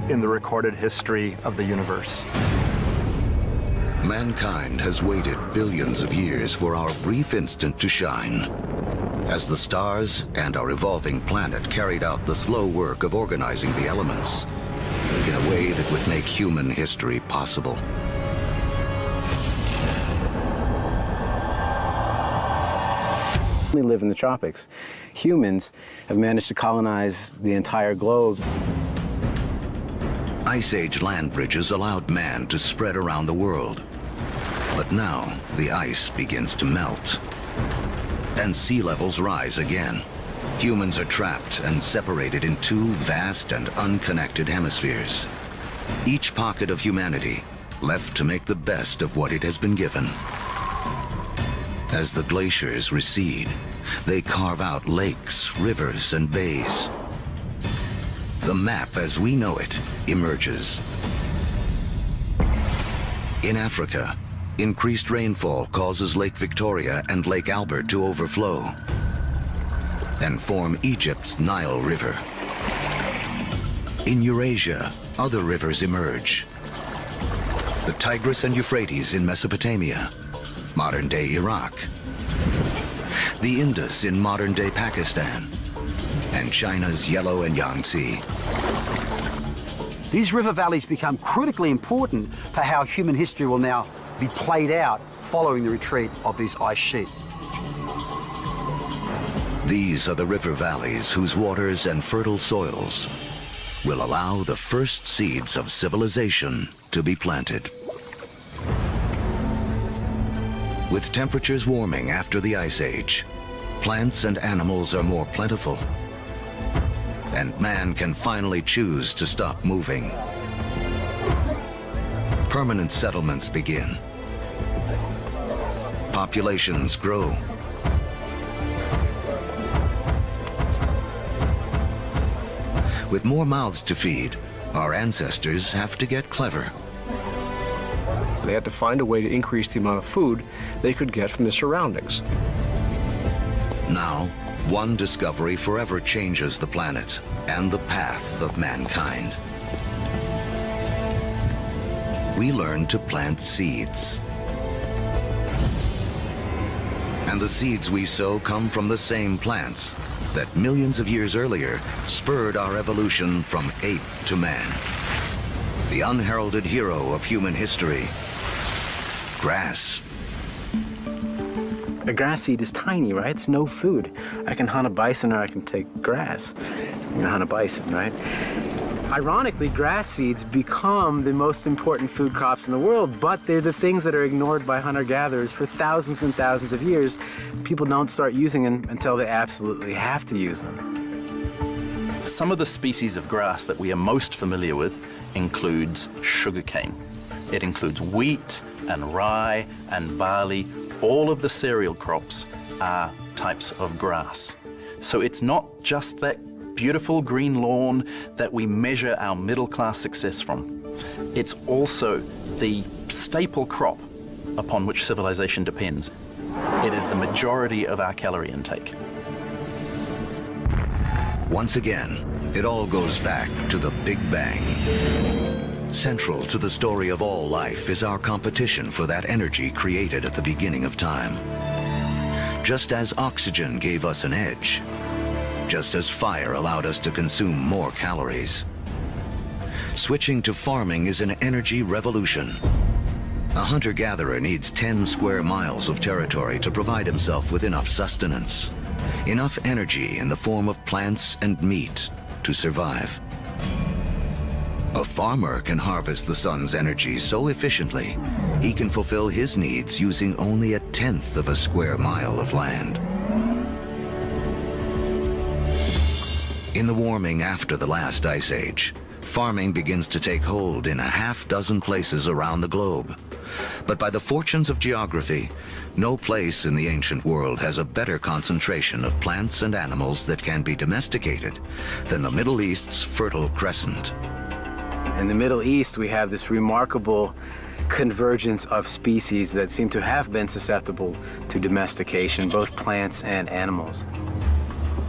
Speaker 2: in the recorded history of the universe.
Speaker 1: Mankind has waited billions of years for our brief instant to shine, as the stars and our evolving planet carried out the slow work of organizing the elements in a way that would make human history possible.
Speaker 4: We live in the tropics. Humans have managed to colonize the entire globe.
Speaker 1: Ice Age land bridges allowed man to spread around the world. But now the ice begins to melt, and sea levels rise again. Humans are trapped and separated in 2 vast and unconnected hemispheres. Each pocket of humanity left to make the best of what it has been given. As the glaciers recede, they carve out lakes, rivers, and bays. The map as we know it emerges. In Africa, increased rainfall causes Lake Victoria and Lake Albert to overflow and form Egypt's Nile River. In Eurasia, other rivers emerge. The Tigris and Euphrates in Mesopotamia, modern-day Iraq. The Indus in modern-day Pakistan, and China's Yellow and Yangtze.
Speaker 13: These river valleys become critically important for how human history will now be played out following the retreat of these ice sheets.
Speaker 1: These are the river valleys whose waters and fertile soils will allow the first seeds of civilization to be planted. With temperatures warming after the Ice Age, plants and animals are more plentiful, and man can finally choose to stop moving. Permanent settlements begin. Populations grow. With more mouths to feed, our ancestors have to get clever.
Speaker 12: They had to find a way to increase the amount of food they could get from the surroundings.
Speaker 1: Now, one discovery forever changes the planet and the path of mankind. We learn to plant seeds. And the seeds we sow come from the same plants that millions of years earlier spurred our evolution from ape to man. The unheralded hero of human history, grass.
Speaker 4: A grass seed is tiny, right? It's no food. I can hunt a bison or I can take grass. I'm gonna hunt a bison, right?
Speaker 14: Ironically, grass seeds become the most important food crops in the world, but they're the things that are ignored by hunter-gatherers for thousands and thousands of years. People don't start using them until they absolutely have to use them.
Speaker 5: Some of the species of grass that we are most familiar with includes sugarcane. It includes wheat and rye and barley. All of the cereal crops are types of grass. So it's not just that beautiful green lawn that we measure our middle-class success from. It's also the staple crop upon which civilization depends. It is the majority of our calorie intake.
Speaker 1: Once again, it all goes back to the Big Bang. Central to the story of all life is our competition for that energy created at the beginning of time. Just as oxygen gave us an edge, just as fire allowed us to consume more calories. Switching to farming is an energy revolution. A hunter-gatherer needs 10 square miles of territory to provide himself with enough sustenance, enough energy in the form of plants and meat to survive. A farmer can harvest the sun's energy so efficiently, he can fulfill his needs using only 1/10 of a square mile of land. In the warming after the last ice age, farming begins to take hold in 6 places around the globe. But by the fortunes of geography, no place in the ancient world has a better concentration of plants and animals that can be domesticated than the Middle East's Fertile Crescent.
Speaker 14: In the Middle East, we have this remarkable convergence of species that seem to have been susceptible to domestication, both plants and animals.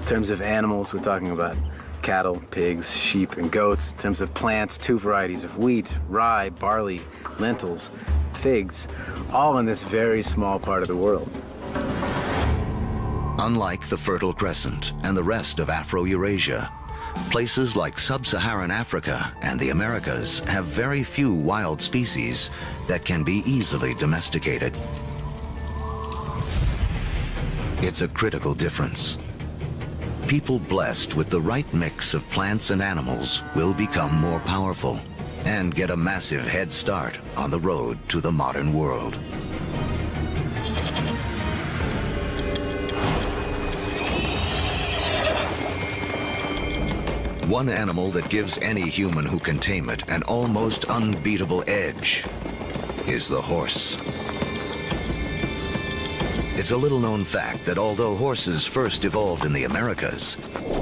Speaker 14: In terms of animals, we're talking about cattle, pigs, sheep, and goats. In terms of plants, 2 varieties of wheat, rye, barley, lentils, figs, all in this very small part of the world.
Speaker 1: Unlike the Fertile Crescent and the rest of Afro-Eurasia, places like sub-Saharan Africa and the Americas have very few wild species that can be easily domesticated. It's a critical difference. People blessed with the right mix of plants and animals will become more powerful and get a massive head start on the road to the modern world. One animal that gives any human who can tame it an almost unbeatable edge is the horse. It's a little-known fact that although horses first evolved in the Americas,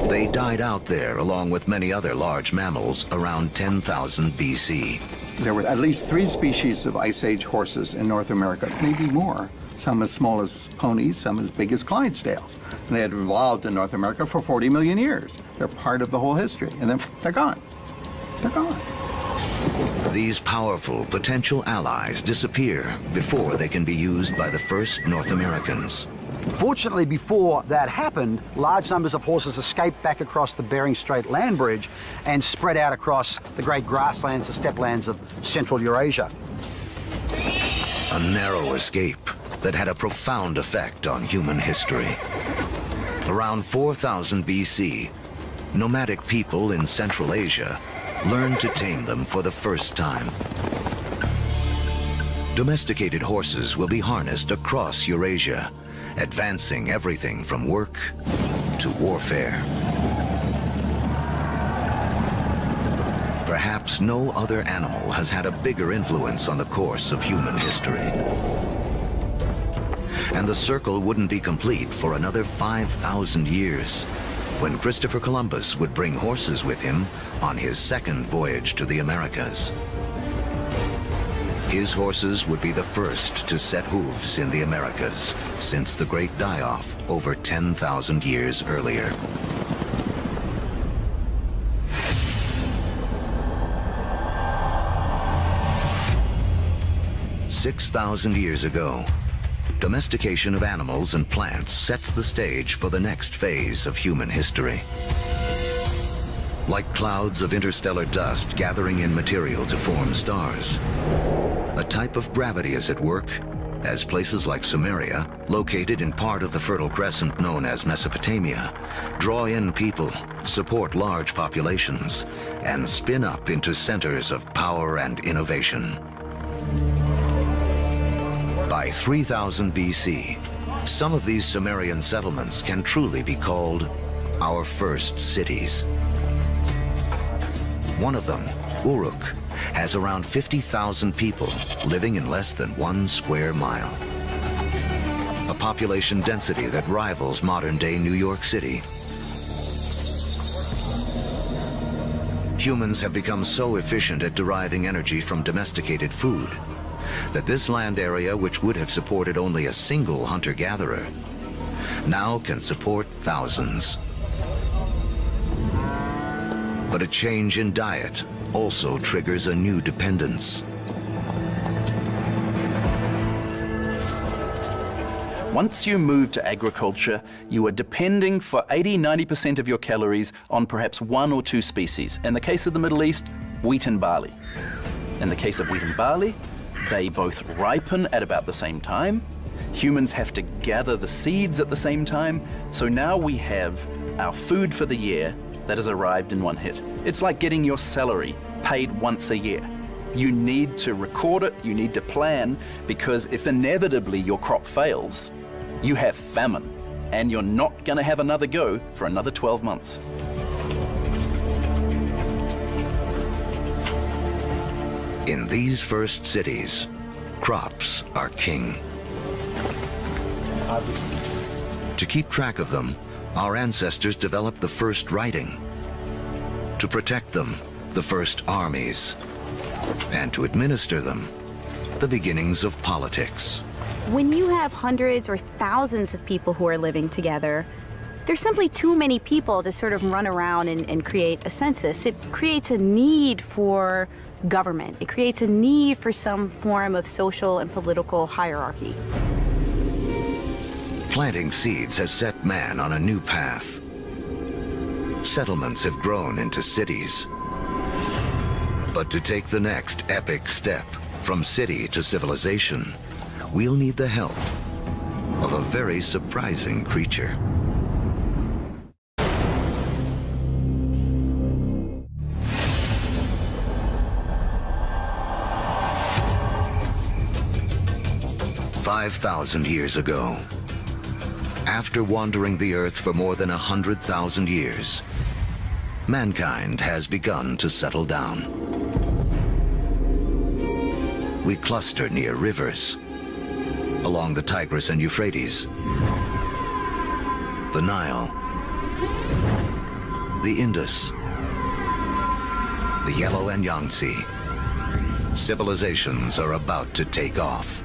Speaker 1: they died out there along with many other large mammals around 10,000 BC.
Speaker 9: There were at least 3 species of Ice Age horses in North America, maybe more. Some as small as ponies, some as big as Clydesdales. And they had evolved in North America for 40 million years. They're part of the whole history, and then they're gone. They're gone.
Speaker 1: These powerful potential allies disappear before they can be used by the first North Americans.
Speaker 13: Fortunately, before that happened, large numbers of horses escaped back across the Bering Strait land bridge and spread out across the great grasslands, the steppe-lands of Central Eurasia.
Speaker 1: A narrow escape that had a profound effect on human history. Around 4000 BC, nomadic people in Central Asia learned to tame them for the first time. Domesticated horses will be harnessed across Eurasia, advancing everything from work to warfare. Perhaps no other animal has had a bigger influence on the course of human history. And the circle wouldn't be complete for another 5,000 years, when Christopher Columbus would bring horses with him on his second voyage to the Americas. His horses would be the first to set hooves in the Americas since the Great Die-Off over 10,000 years earlier. "6,000 years ago, domestication of animals and plants sets the stage for the next phase of human history. Like clouds of interstellar dust gathering in material to form stars, a type of gravity is at work as places like Sumeria, located in part of the Fertile Crescent known as Mesopotamia, draw in people, support large populations, and spin up into centers of power and innovation. By 3000 BC, some of these Sumerian settlements can truly be called our first cities. One of them, Uruk, has around 50,000 people living in less than 1 square mile. A population density that rivals modern-day New York City. Humans have become so efficient at deriving energy from domesticated food that this land area, which would have supported only a single hunter-gatherer, now can support thousands. But a change in diet also triggers a new dependence.
Speaker 5: Once you move to agriculture, you are depending for 80–90% of your calories on perhaps 1 or 2 species. In the case of the Middle East, wheat and barley. In the case of wheat and barley, they both ripen at about the same time. Humans have to gather the seeds at the same time. So now we have our food for the year that has arrived in one hit. It's like getting your salary paid once a year. You need to record it, you need to plan, because if inevitably your crop fails, you have famine, and you're not going to have another go for another 12 months.
Speaker 1: In these first cities, crops are king. To keep track of them, our ancestors developed the first writing. To protect them, the first armies. And to administer them, the beginnings of politics.
Speaker 11: When you have hundreds or thousands of people who are living together, there's simply too many people to sort of run around and create a census. It creates a need for government. It creates a need for some form of social and political hierarchy.
Speaker 1: Planting seeds has set man on a new path. Settlements have grown into cities. But to take the next epic step from city to civilization, we'll need the help of a very surprising creature. "5,000 years ago, after wandering the Earth for more than 100,000 years, mankind has begun to settle down. We cluster near rivers, along the Tigris and Euphrates, the Nile, the Indus, the Yellow and Yangtze. Civilizations are about to take off.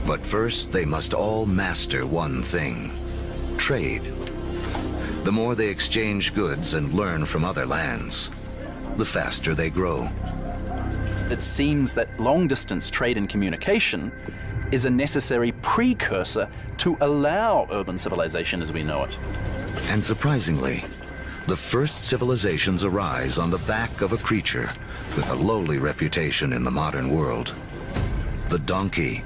Speaker 1: But first, they must all master one thing: trade. The more they exchange goods and learn from other lands, the faster they grow.
Speaker 5: It seems that long-distance trade and communication is a necessary precursor to allow urban civilization as we know it.
Speaker 1: And surprisingly, the first civilizations arise on the back of a creature with a lowly reputation in the modern world: the donkey.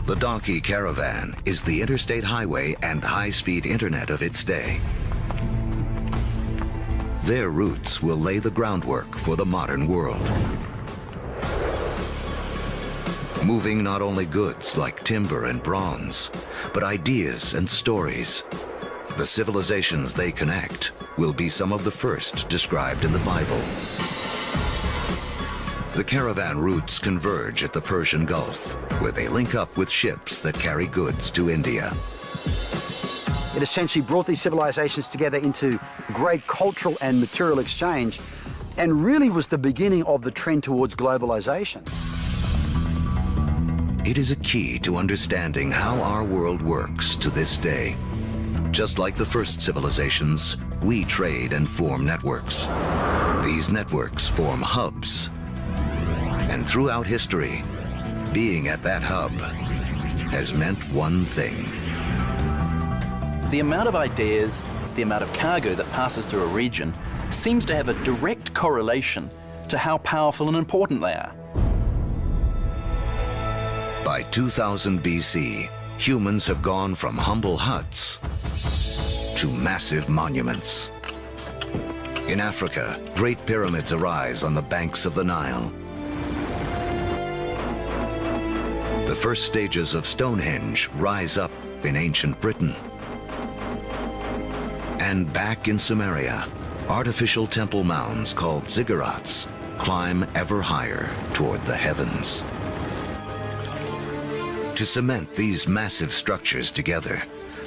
Speaker 1: The donkey caravan is the interstate highway and high-speed internet of its day. Their routes will lay the groundwork for the modern world. Moving not only goods like timber and bronze, but ideas and stories. The civilizations they connect will be some of the first described in the Bible. The caravan routes converge at the Persian Gulf, where they link up with ships that carry goods to India.
Speaker 13: It essentially brought these civilizations together into great cultural and material exchange, and really was the beginning of the trend towards globalization.
Speaker 1: It is a key to understanding how our world works to this day. Just like the first civilizations, we trade and form networks. These networks form hubs. And throughout history, being at that hub has meant one thing.
Speaker 5: The amount of ideas, the amount of cargo that passes through a region seems to have a direct correlation to how powerful and important they are.
Speaker 1: By 2000 BC, humans have gone from humble huts to massive monuments. In Africa, great pyramids arise on the banks of the Nile. The first stages of Stonehenge rise up in ancient Britain. And back in Samaria, artificial temple mounds called ziggurats climb ever higher toward the heavens. To cement these massive structures together,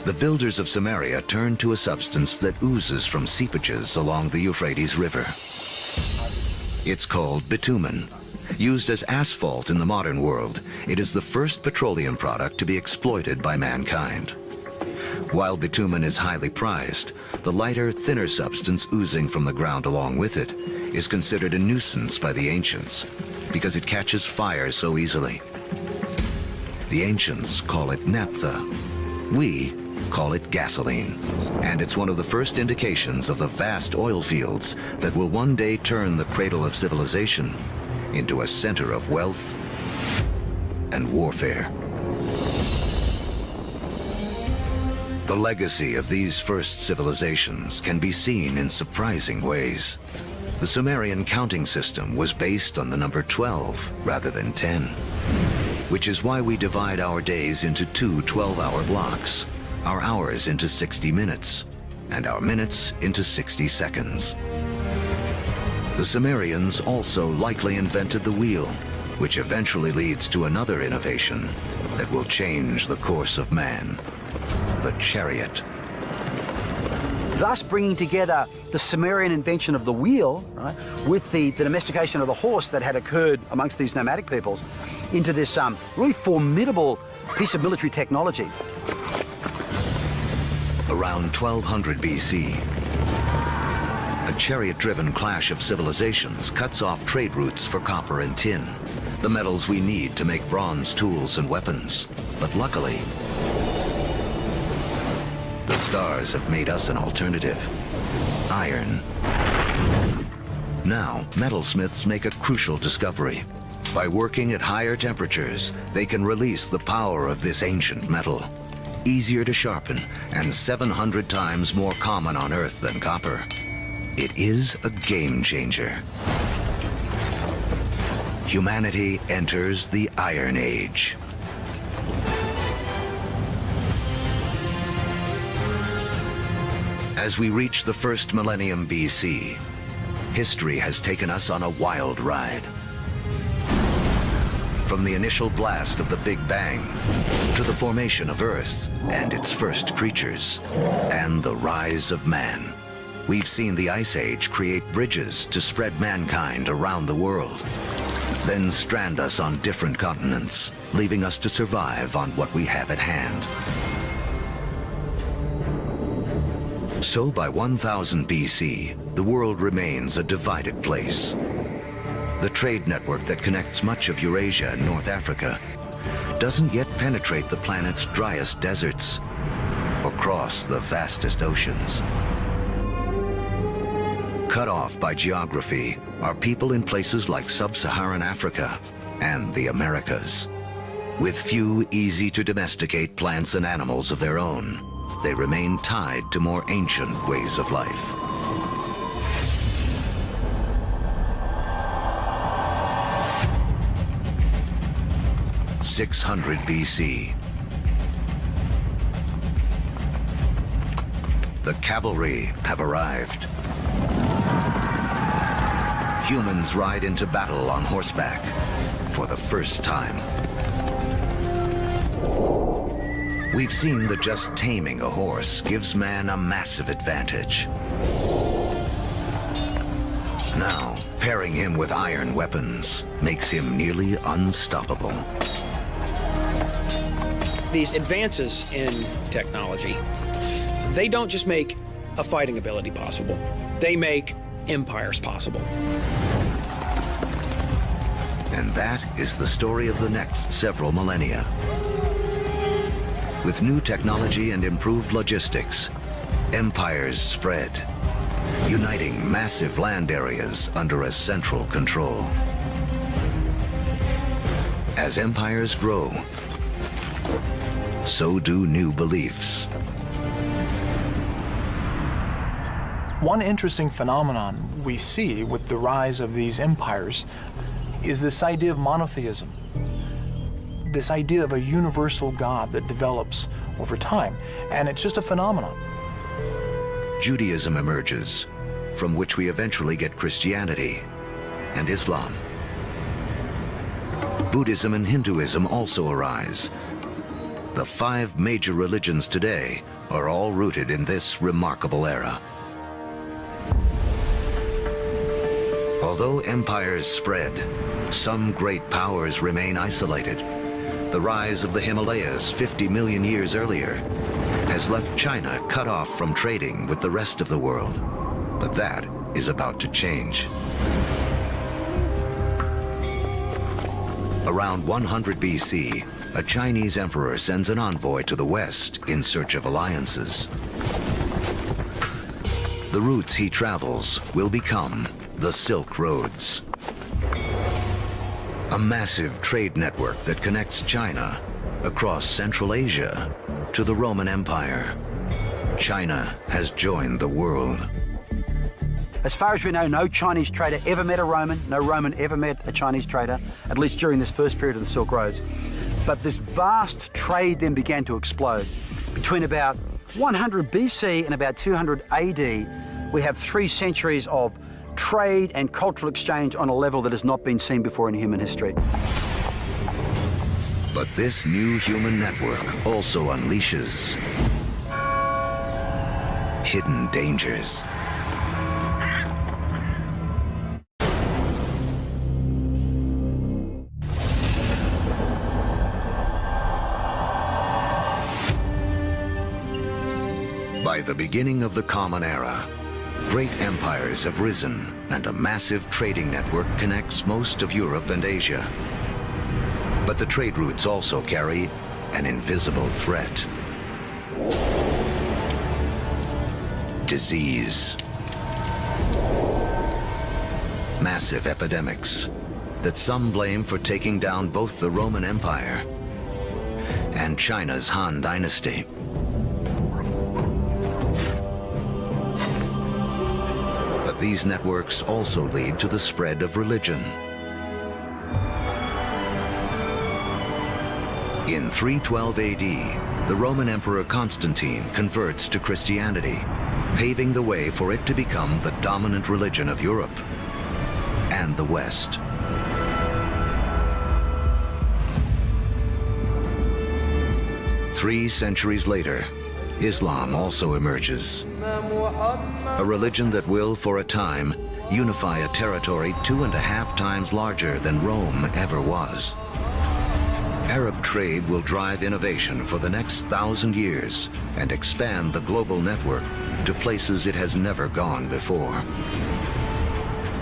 Speaker 1: the builders of Samaria turned to a substance that oozes from seepages along the Euphrates River. It's called bitumen. Used as asphalt in the modern world, it is the first petroleum product to be exploited by mankind. While bitumen is highly prized, the lighter, thinner substance oozing from the ground along with it is considered a nuisance by the ancients because it catches fire so easily. The ancients call it naphtha. We call it gasoline. And it's one of the first indications of the vast oil fields that will one day turn the cradle of civilization into a center of wealth and warfare. The legacy of these first civilizations can be seen in surprising ways. The Sumerian counting system was based on the number 12 rather than 10, which is why we divide our days into two 12-hour blocks, our hours into 60 minutes, and our minutes into 60 seconds. The Sumerians also likely invented the wheel, which eventually leads to another innovation that will change the course of man, the chariot.
Speaker 13: Thus bringing together the Sumerian invention of the wheel, right, with the domestication of the horse that had occurred amongst these nomadic peoples into this really formidable piece of military technology.
Speaker 1: Around 1200 BC, a chariot-driven clash of civilizations cuts off trade routes for copper and tin, the metals we need to make bronze tools and weapons. But luckily, the stars have made us an alternative: iron. Now, metalsmiths make a crucial discovery. By working at higher temperatures, they can release the power of this ancient metal. Easier to sharpen and 700 times more common on Earth than copper. It is a game changer. Humanity enters the Iron Age. As we reach the first millennium BC, history has taken us on a wild ride. From the initial blast of the Big Bang to the formation of Earth and its first creatures, and the rise of man. We've seen the Ice Age create bridges to spread mankind around the world, then strand us on different continents, leaving us to survive on what we have at hand. So by 1000 BC, the world remains a divided place. The trade network that connects much of Eurasia and North Africa doesn't yet penetrate the planet's driest deserts or cross the vastest oceans. Cut off by geography are people in places like sub-Saharan Africa and the Americas. With few easy-to-domesticate plants and animals of their own, they remain tied to more ancient ways of life. In 600 BC, the cavalry have arrived. Humans ride into battle on horseback for the first time. We've seen that just taming a horse gives man a massive advantage. Now, pairing him with iron weapons makes him nearly unstoppable.
Speaker 15: These advances in technology, they don't just make a fighting ability possible. They make empires possible.
Speaker 1: And that is the story of the next several millennia. With new technology and improved logistics, empires spread uniting massive land areas under a central control. As empires grow, so do new beliefs.
Speaker 16: One interesting phenomenon we see with the rise of these empires is this idea of monotheism, this idea of a universal God that develops over time, and it's just a phenomenon.
Speaker 1: Judaism emerges, from which we eventually get Christianity and Islam. Buddhism and Hinduism also arise. The 5 major religions today are all rooted in this remarkable era. Although empires spread, some great powers remain isolated. The rise of the Himalayas 50 million years earlier has left China cut off from trading with the rest of the world. But that is about to change. Around 100 BC, a Chinese emperor sends an envoy to the west in search of alliances. The routes he travels will become the Silk Roads, a massive trade network that connects China across Central Asia to the Roman Empire. China has joined the world.
Speaker 13: As far as we know, no Chinese trader ever met a Roman, no Roman ever met a Chinese trader, at least during this first period of the Silk Roads. But this vast trade then began to explode. Between about 100 BC and about 200 AD, we have 3 centuries of trade and cultural exchange on a level that has not been seen before in human history.
Speaker 1: But this new human network also unleashes hidden dangers. By the beginning of the Common Era, great empires have risen, and a massive trading network connects most of Europe and Asia. But the trade routes also carry an invisible threat. Disease. Massive epidemics that some blame for taking down both the Roman Empire and China's Han Dynasty. But these networks also lead to the spread of religion. In 312 AD, the Roman Emperor Constantine converts to Christianity, paving the way for it to become the dominant religion of Europe and the West. Three centuries later, Islam also emerges. A religion that will, for a time, unify a territory 2.5 times larger than Rome ever was. Arab trade will drive innovation for the next 1,000 years and expand the global network to places it has never gone before.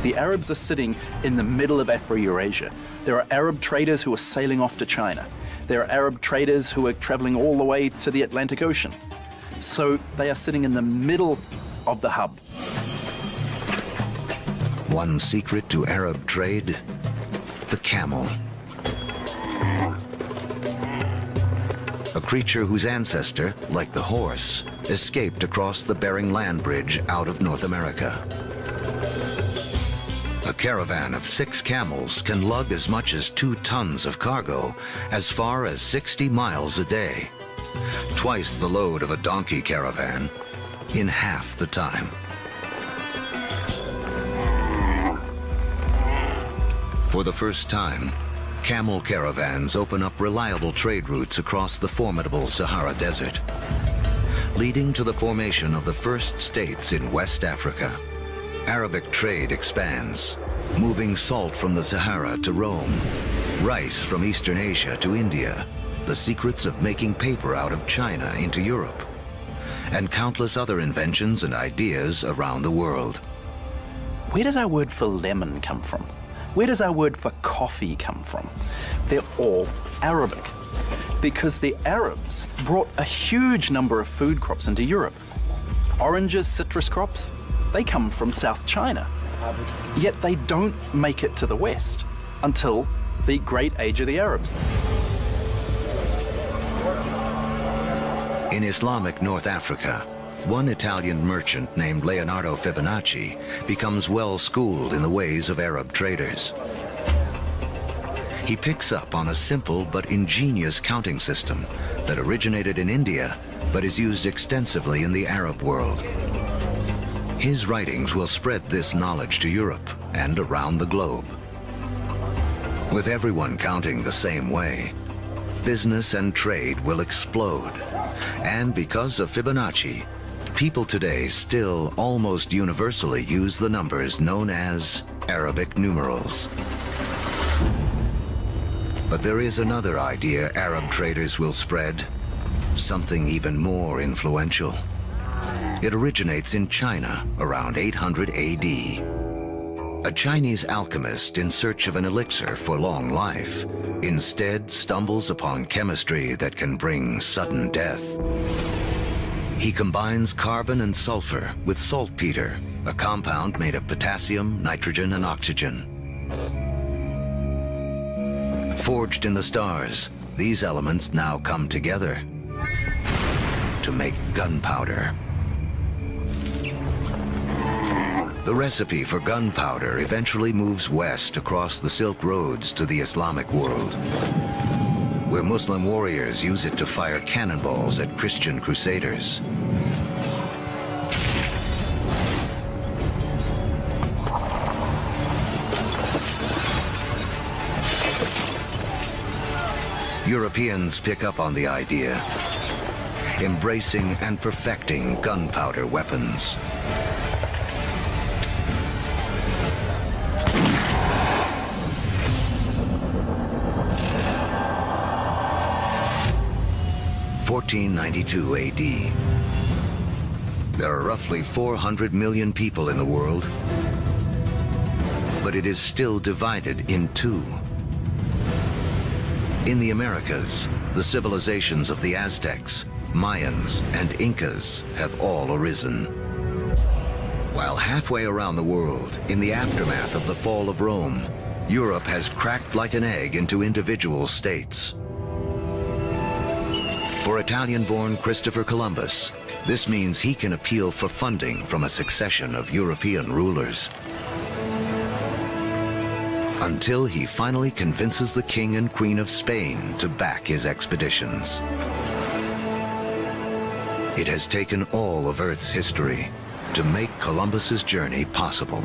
Speaker 5: The Arabs are sitting in the middle of Afro-Eurasia. There are Arab traders who are sailing off to China. There are Arab traders who are traveling all the way to the Atlantic Ocean. So they are sitting in the middle of the hub.
Speaker 1: One secret to Arab trade: the camel. A creature whose ancestor, like the horse, escaped across the Bering Land Bridge out of North America. A caravan of 6 camels can lug as much as 2 tons of cargo as far as 60 miles a day, twice the load of a donkey caravan in half the time. For the first time, camel caravans open up reliable trade routes across the formidable Sahara Desert, leading to the formation of the first states in West Africa. Arabic trade expands, moving salt from the Sahara to Rome, rice from Eastern Asia to India, the secrets of making paper out of China into Europe, and countless other inventions and ideas around the world.
Speaker 5: Where does our word for lemon come from? Where does our word for coffee come from? They're all Arabic, because the Arabs brought a huge number of food crops into Europe. Oranges, citrus crops, They come from South China. Yet they don't make it to the West until the Great Age of the Arabs.
Speaker 1: In Islamic North Africa, one Italian merchant named Leonardo Fibonacci becomes well-schooled in the ways of Arab traders. He picks up on a simple but ingenious counting system that originated in India but is used extensively in the Arab world. His writings will spread this knowledge to Europe and around the globe. With everyone counting the same way, business and trade will explode. And because of Fibonacci, people today still almost universally use the numbers known as Arabic numerals. But there is another idea Arab traders will spread, something even more influential. It originates in China around 800 AD. A Chinese alchemist in search of an elixir for long life instead stumbles upon chemistry that can bring sudden death. He combines carbon and sulfur with saltpeter, a compound made of potassium, nitrogen, and oxygen. Forged in the stars, these elements now come together to make gunpowder. The recipe for gunpowder eventually moves west across the Silk Roads to the Islamic world, where Muslim warriors use it to fire cannonballs at Christian crusaders. Europeans pick up on the idea, embracing and perfecting gunpowder weapons. In 1492 AD. There are roughly 400 million people in the world, but it is still divided in two. In the Americas, the civilizations of the Aztecs, Mayans, and Incas have all arisen. While halfway around the world, in the aftermath of the fall of Rome, Europe has cracked like an egg into individual states. For Italian-born Christopher Columbus, this means he can appeal for funding from a succession of European rulers. Until he finally convinces the King and Queen of Spain to back his expeditions. It has taken all of Earth's history to make Columbus's journey possible.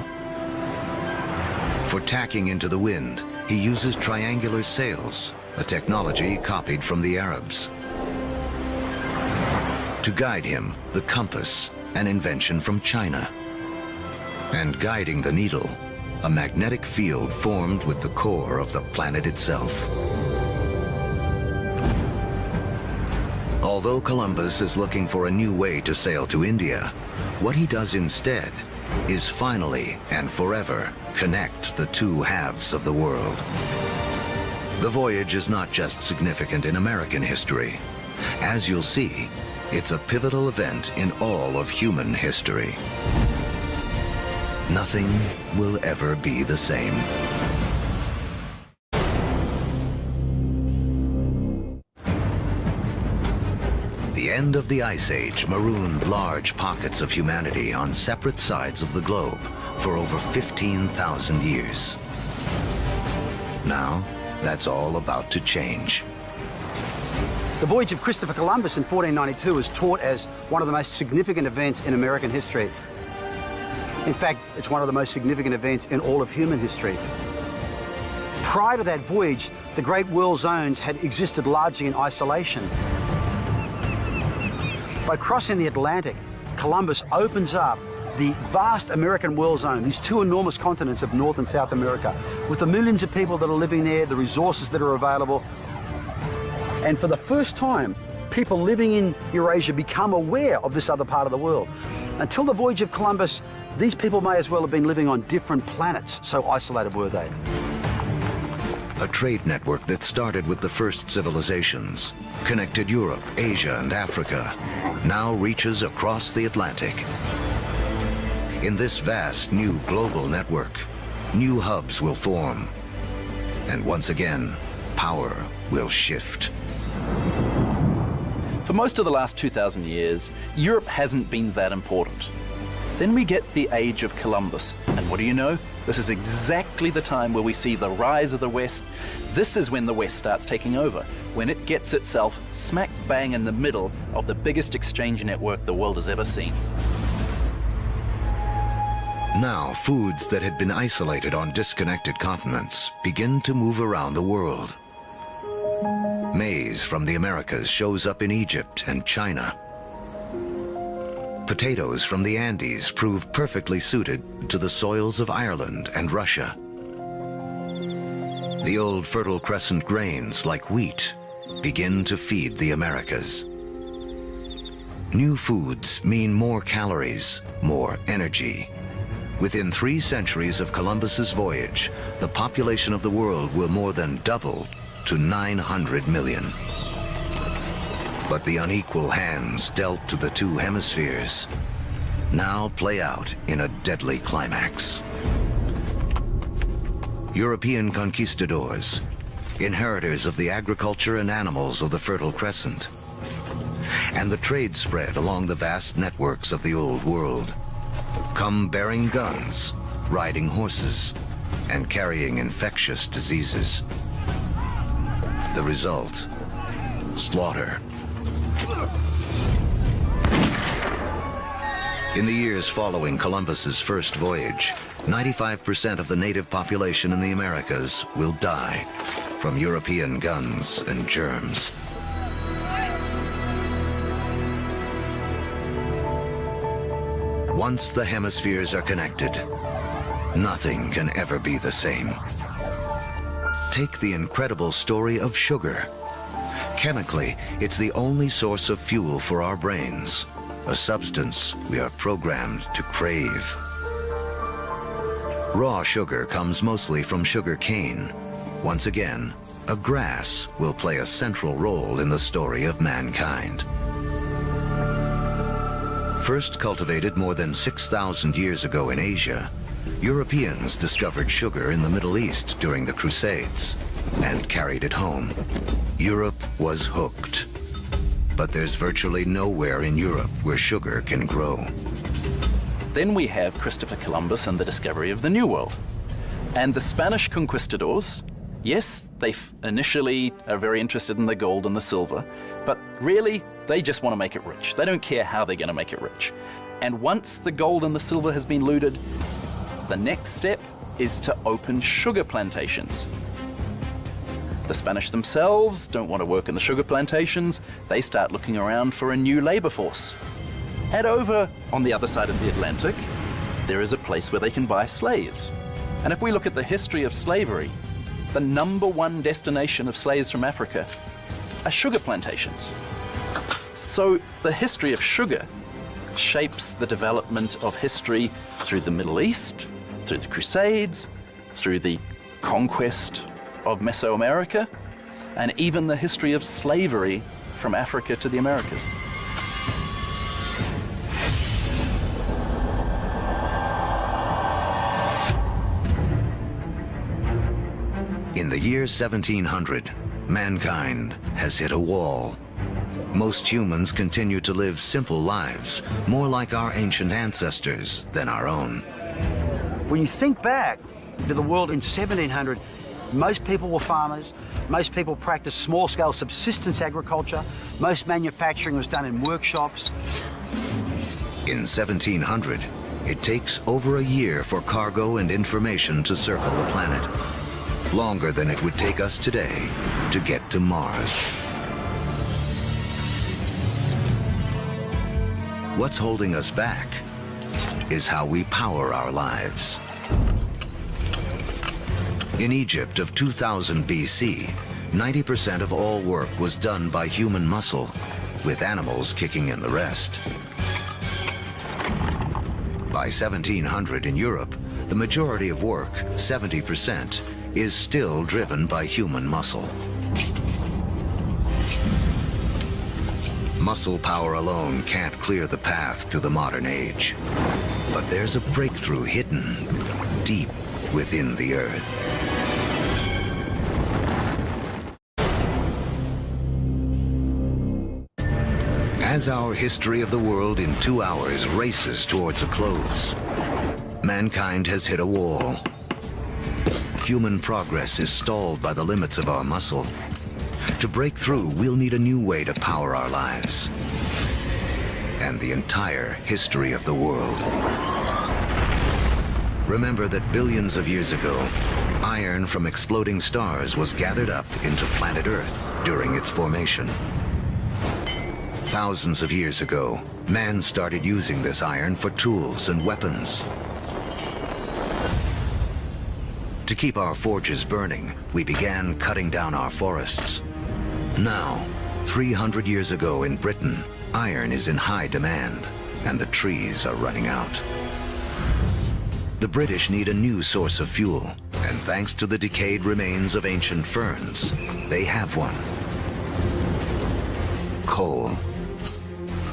Speaker 1: For tacking into the wind, he uses triangular sails, a technology copied from the Arabs. To guide him, the compass, an invention from China. And guiding the needle, a magnetic field formed with the core of the planet itself. Although Columbus is looking for a new way to sail to India, what he does instead is finally and forever connect the two halves of the world. The voyage is not just significant in American history. As you'll see, it's a pivotal event in all of human history. Nothing will ever be the same. The end of the Ice Age marooned large pockets of humanity on separate sides of the globe for over 15,000 years. Now, that's all about to change.
Speaker 13: The voyage of Christopher Columbus in 1492 is taught as one of the most significant events in American history. In fact, it's one of the most significant events in all of human history. Prior to that voyage, the great world zones had existed largely in isolation. By crossing the Atlantic, Columbus opens up the vast American world zone, these two enormous continents of North and South America, with the millions of people that are living there, the resources that are available. And for the first time, people living in Eurasia become aware of this other part of the world. Until the voyage of Columbus, these people may as well have been living on different planets, so isolated were they.
Speaker 1: A trade network that started with the first civilizations, connected Europe, Asia, and Africa, now reaches across the Atlantic. In this vast new global network, new hubs will form. And once again, power will shift.
Speaker 5: For most of the last 2,000 years, Europe hasn't been that important. Then we get the age of Columbus, and what do you know? This is exactly the time where we see the rise of the West. This is when the West starts taking over, when it gets itself smack bang in the middle of the biggest exchange network the world has ever seen.
Speaker 1: Now, foods that had been isolated on disconnected continents begin to move around the world. Maize from the Americas shows up in Egypt and China. Potatoes from the Andes prove perfectly suited to the soils of Ireland and Russia. The old Fertile Crescent grains, like wheat, begin to feed the Americas. New foods mean more calories, more energy. Within 3 centuries of Columbus's voyage, the population of the world will more than double to 900 million. But the unequal hands dealt to the 2 hemispheres now play out in a deadly climax. European conquistadors, inheritors of the agriculture and animals of the Fertile Crescent, and the trade spread along the vast networks of the Old World, come bearing guns, riding horses, and carrying infectious diseases. The result, slaughter. In the years following Columbus's first voyage, 95% of the native population in the Americas will die from European guns and germs. Once the hemispheres are connected, nothing can ever be the same. Take the incredible story of sugar. Chemically, it's the only source of fuel for our brains, a substance we are programmed to crave. Raw sugar comes mostly from sugar cane. Once again, a grass will play a central role in the story of mankind. First cultivated more than 6,000 years ago in Asia, Europeans discovered sugar in the Middle East during the Crusades and carried it home. Europe was hooked. But there's virtually nowhere in Europe where sugar can grow.
Speaker 5: Then we have Christopher Columbus and the discovery of the New World. And the Spanish conquistadors, yes, they initially are very interested in the gold and the silver, but really, they just want to make it rich. They don't care how they're going to make it rich. And once the gold and the silver has been looted, the next step is to open sugar plantations. The Spanish themselves don't want to work in the sugar plantations. They start looking around for a new labor force. And over on the other side of the Atlantic, there is a place where they can buy slaves. And if we look at the history of slavery, the #1 destination of slaves from Africa are sugar plantations. So the history of sugar shapes the development of history through the Middle East, through the Crusades, through the conquest of Mesoamerica, and even the history of slavery from Africa to the Americas.
Speaker 1: In the year 1700, mankind has hit a wall. Most humans continue to live simple lives, more like our ancient ancestors than our own.
Speaker 13: When you think back to the world in 1700, most people were farmers, most people practiced small-scale subsistence agriculture, most manufacturing was done in workshops.
Speaker 1: In 1700, it takes over a year for cargo and information to circle the planet, longer than it would take us today to get to Mars. What's holding us back is how we power our lives. In Egypt of 2000 BC, 90% of all work was done by human muscle, with animals kicking in the rest. By 1700 in Europe, the majority of work, 70%, is still driven by human muscle. Muscle power alone can't clear the path to the modern age. But there's a breakthrough hidden deep within the Earth. As our history of the world in 2 hours races towards a close, mankind has hit a wall. Human progress is stalled by the limits of our muscle. To break through, we'll need a new way to power our lives and the entire history of the world. Remember that billions of years ago, iron from exploding stars was gathered up into planet Earth during its formation. Thousands of years ago, man started using this iron for tools and weapons. To keep our forges burning, we began cutting down our forests. Now, 300 years ago in Britain, iron is in high demand, and the trees are running out. The British need a new source of fuel, and thanks to the decayed remains of ancient ferns, they have one. Coal.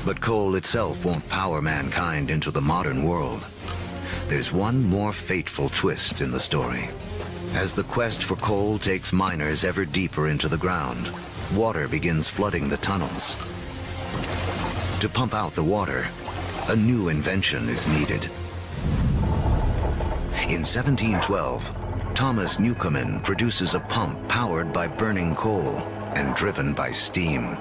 Speaker 1: But coal itself won't power mankind into the modern world. There's one more fateful twist in the story. As the quest for coal takes miners ever deeper into the ground, water begins flooding the tunnels. To pump out the water, a new invention is needed. In 1712, Thomas Newcomen produces a pump powered by burning coal and driven by steam.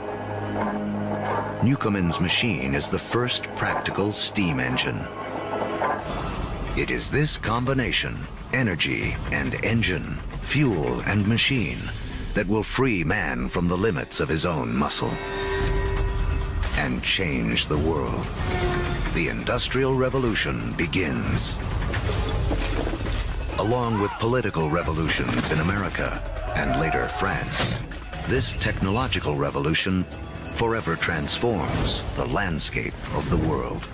Speaker 1: Newcomen's machine is the first practical steam engine. It is this combination, energy and engine, fuel and machine, that will free man from the limits of his own muscle and change the world. The Industrial Revolution begins. Along with political revolutions in America and later France, this technological revolution forever transforms the landscape of the world.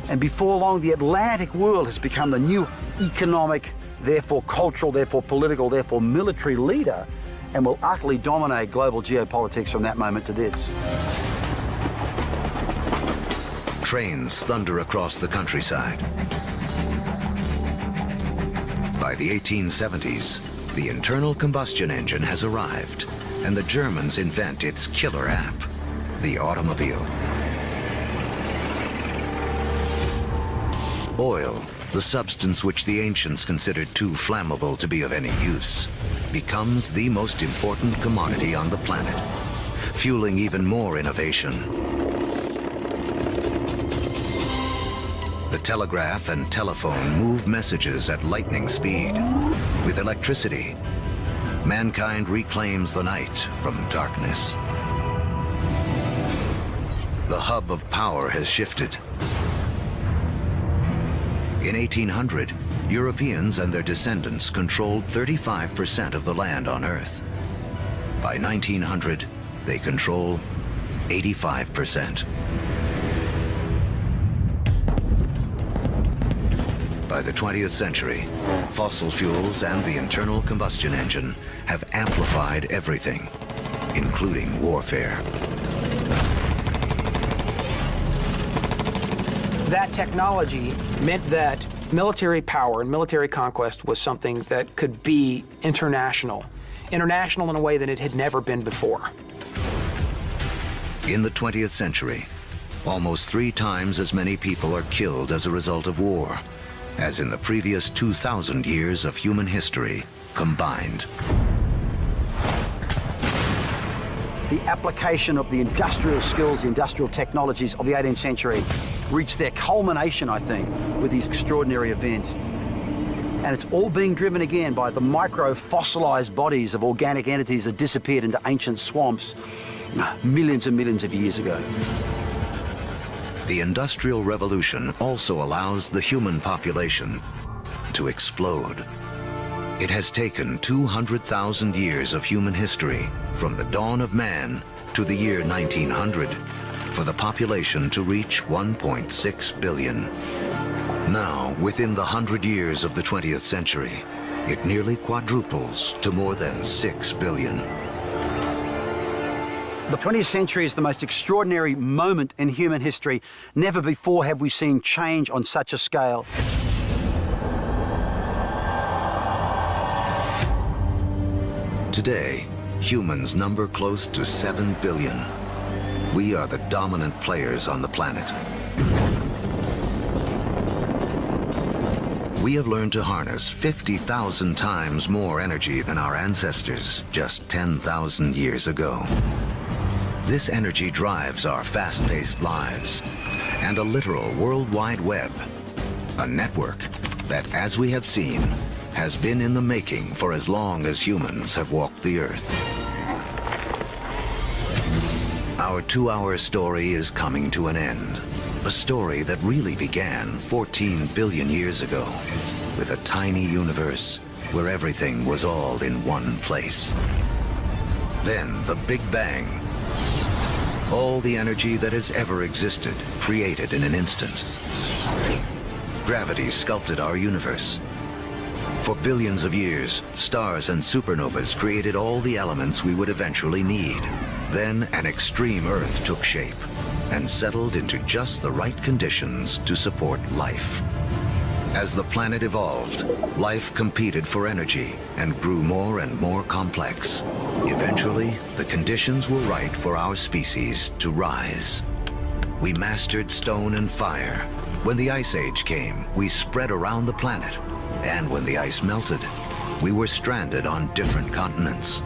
Speaker 13: And before long, the Atlantic world has become the new economic, therefore cultural, therefore political, therefore military leader, and will utterly dominate global geopolitics from that moment to this.
Speaker 1: Trains thunder across the countryside. By the 1870s, the internal combustion engine has arrived, and the Germans invent its killer app, the automobile. Oil, the substance which the ancients considered too flammable to be of any use, becomes the most important commodity on the planet, fueling even more innovation. The telegraph and telephone move messages at lightning speed. With electricity, mankind reclaims the night from darkness. The hub of power has shifted. In 1800, Europeans and their descendants controlled 35% of the land on Earth. By 1900, they control 85%. By the 20th century, fossil fuels and the internal combustion engine have amplified everything, including warfare.
Speaker 15: That technology meant that military power and military conquest was something that could be international in a way that it had never been before.
Speaker 1: In the 20th century, almost 3 times as many people are killed as a result of war as in the previous 2,000 years of human history combined.
Speaker 13: The application of the industrial skills, the industrial technologies of the 18th century reached their culmination, I think, with these extraordinary events. And it's all being driven again by the micro-fossilized bodies of organic entities that disappeared into ancient swamps millions and millions of years ago.
Speaker 1: The Industrial Revolution also allows the human population to explode. It has taken 200,000 years of human history, from the dawn of man to the year 1900, for the population to reach 1.6 billion. Now, within the 100 years of the 20th century, it nearly quadruples to more than 6 billion.
Speaker 13: The 20th century is the most extraordinary moment in human history. Never before have we seen change on such a scale.
Speaker 1: Today, humans number close to 7 billion. We are the dominant players on the planet. We have learned to harness 50,000 times more energy than our ancestors just 10,000 years ago. This energy drives our fast-paced lives and a literal worldwide web, a network that, as we have seen, has been in the making for as long as humans have walked the Earth. Our 2-hour story is coming to an end. A story that really began 14 billion years ago with a tiny universe where everything was all in one place. Then the Big Bang. All the energy that has ever existed created in an instant. Gravity sculpted our universe. For billions of years, stars and supernovas created all the elements we would eventually need. Then an extreme Earth took shape and settled into just the right conditions to support life. As the planet evolved, life competed for energy and grew more and more complex. Eventually, the conditions were right for our species to rise. We mastered stone and fire. When the Ice Age came, we spread around the planet. And when the ice melted, we were stranded on different continents.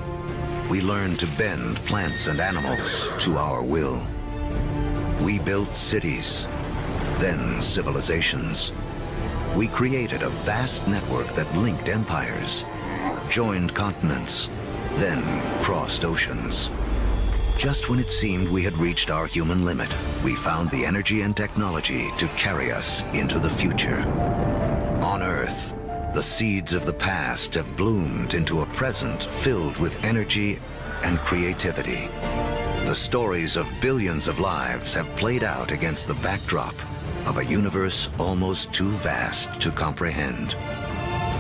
Speaker 1: We learned to bend plants and animals to our will. We built cities, then civilizations. We created a vast network that linked empires, joined continents, then crossed oceans. Just when it seemed we had reached our human limit, we found the energy and technology to carry us into the future. On Earth, the seeds of the past have bloomed into a present filled with energy and creativity. The stories of billions of lives have played out against the backdrop of a universe almost too vast to comprehend.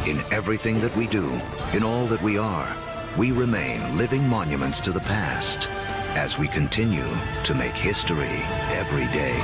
Speaker 1: In everything that we do, in all that we are, we remain living monuments to the past as we continue to make history every day.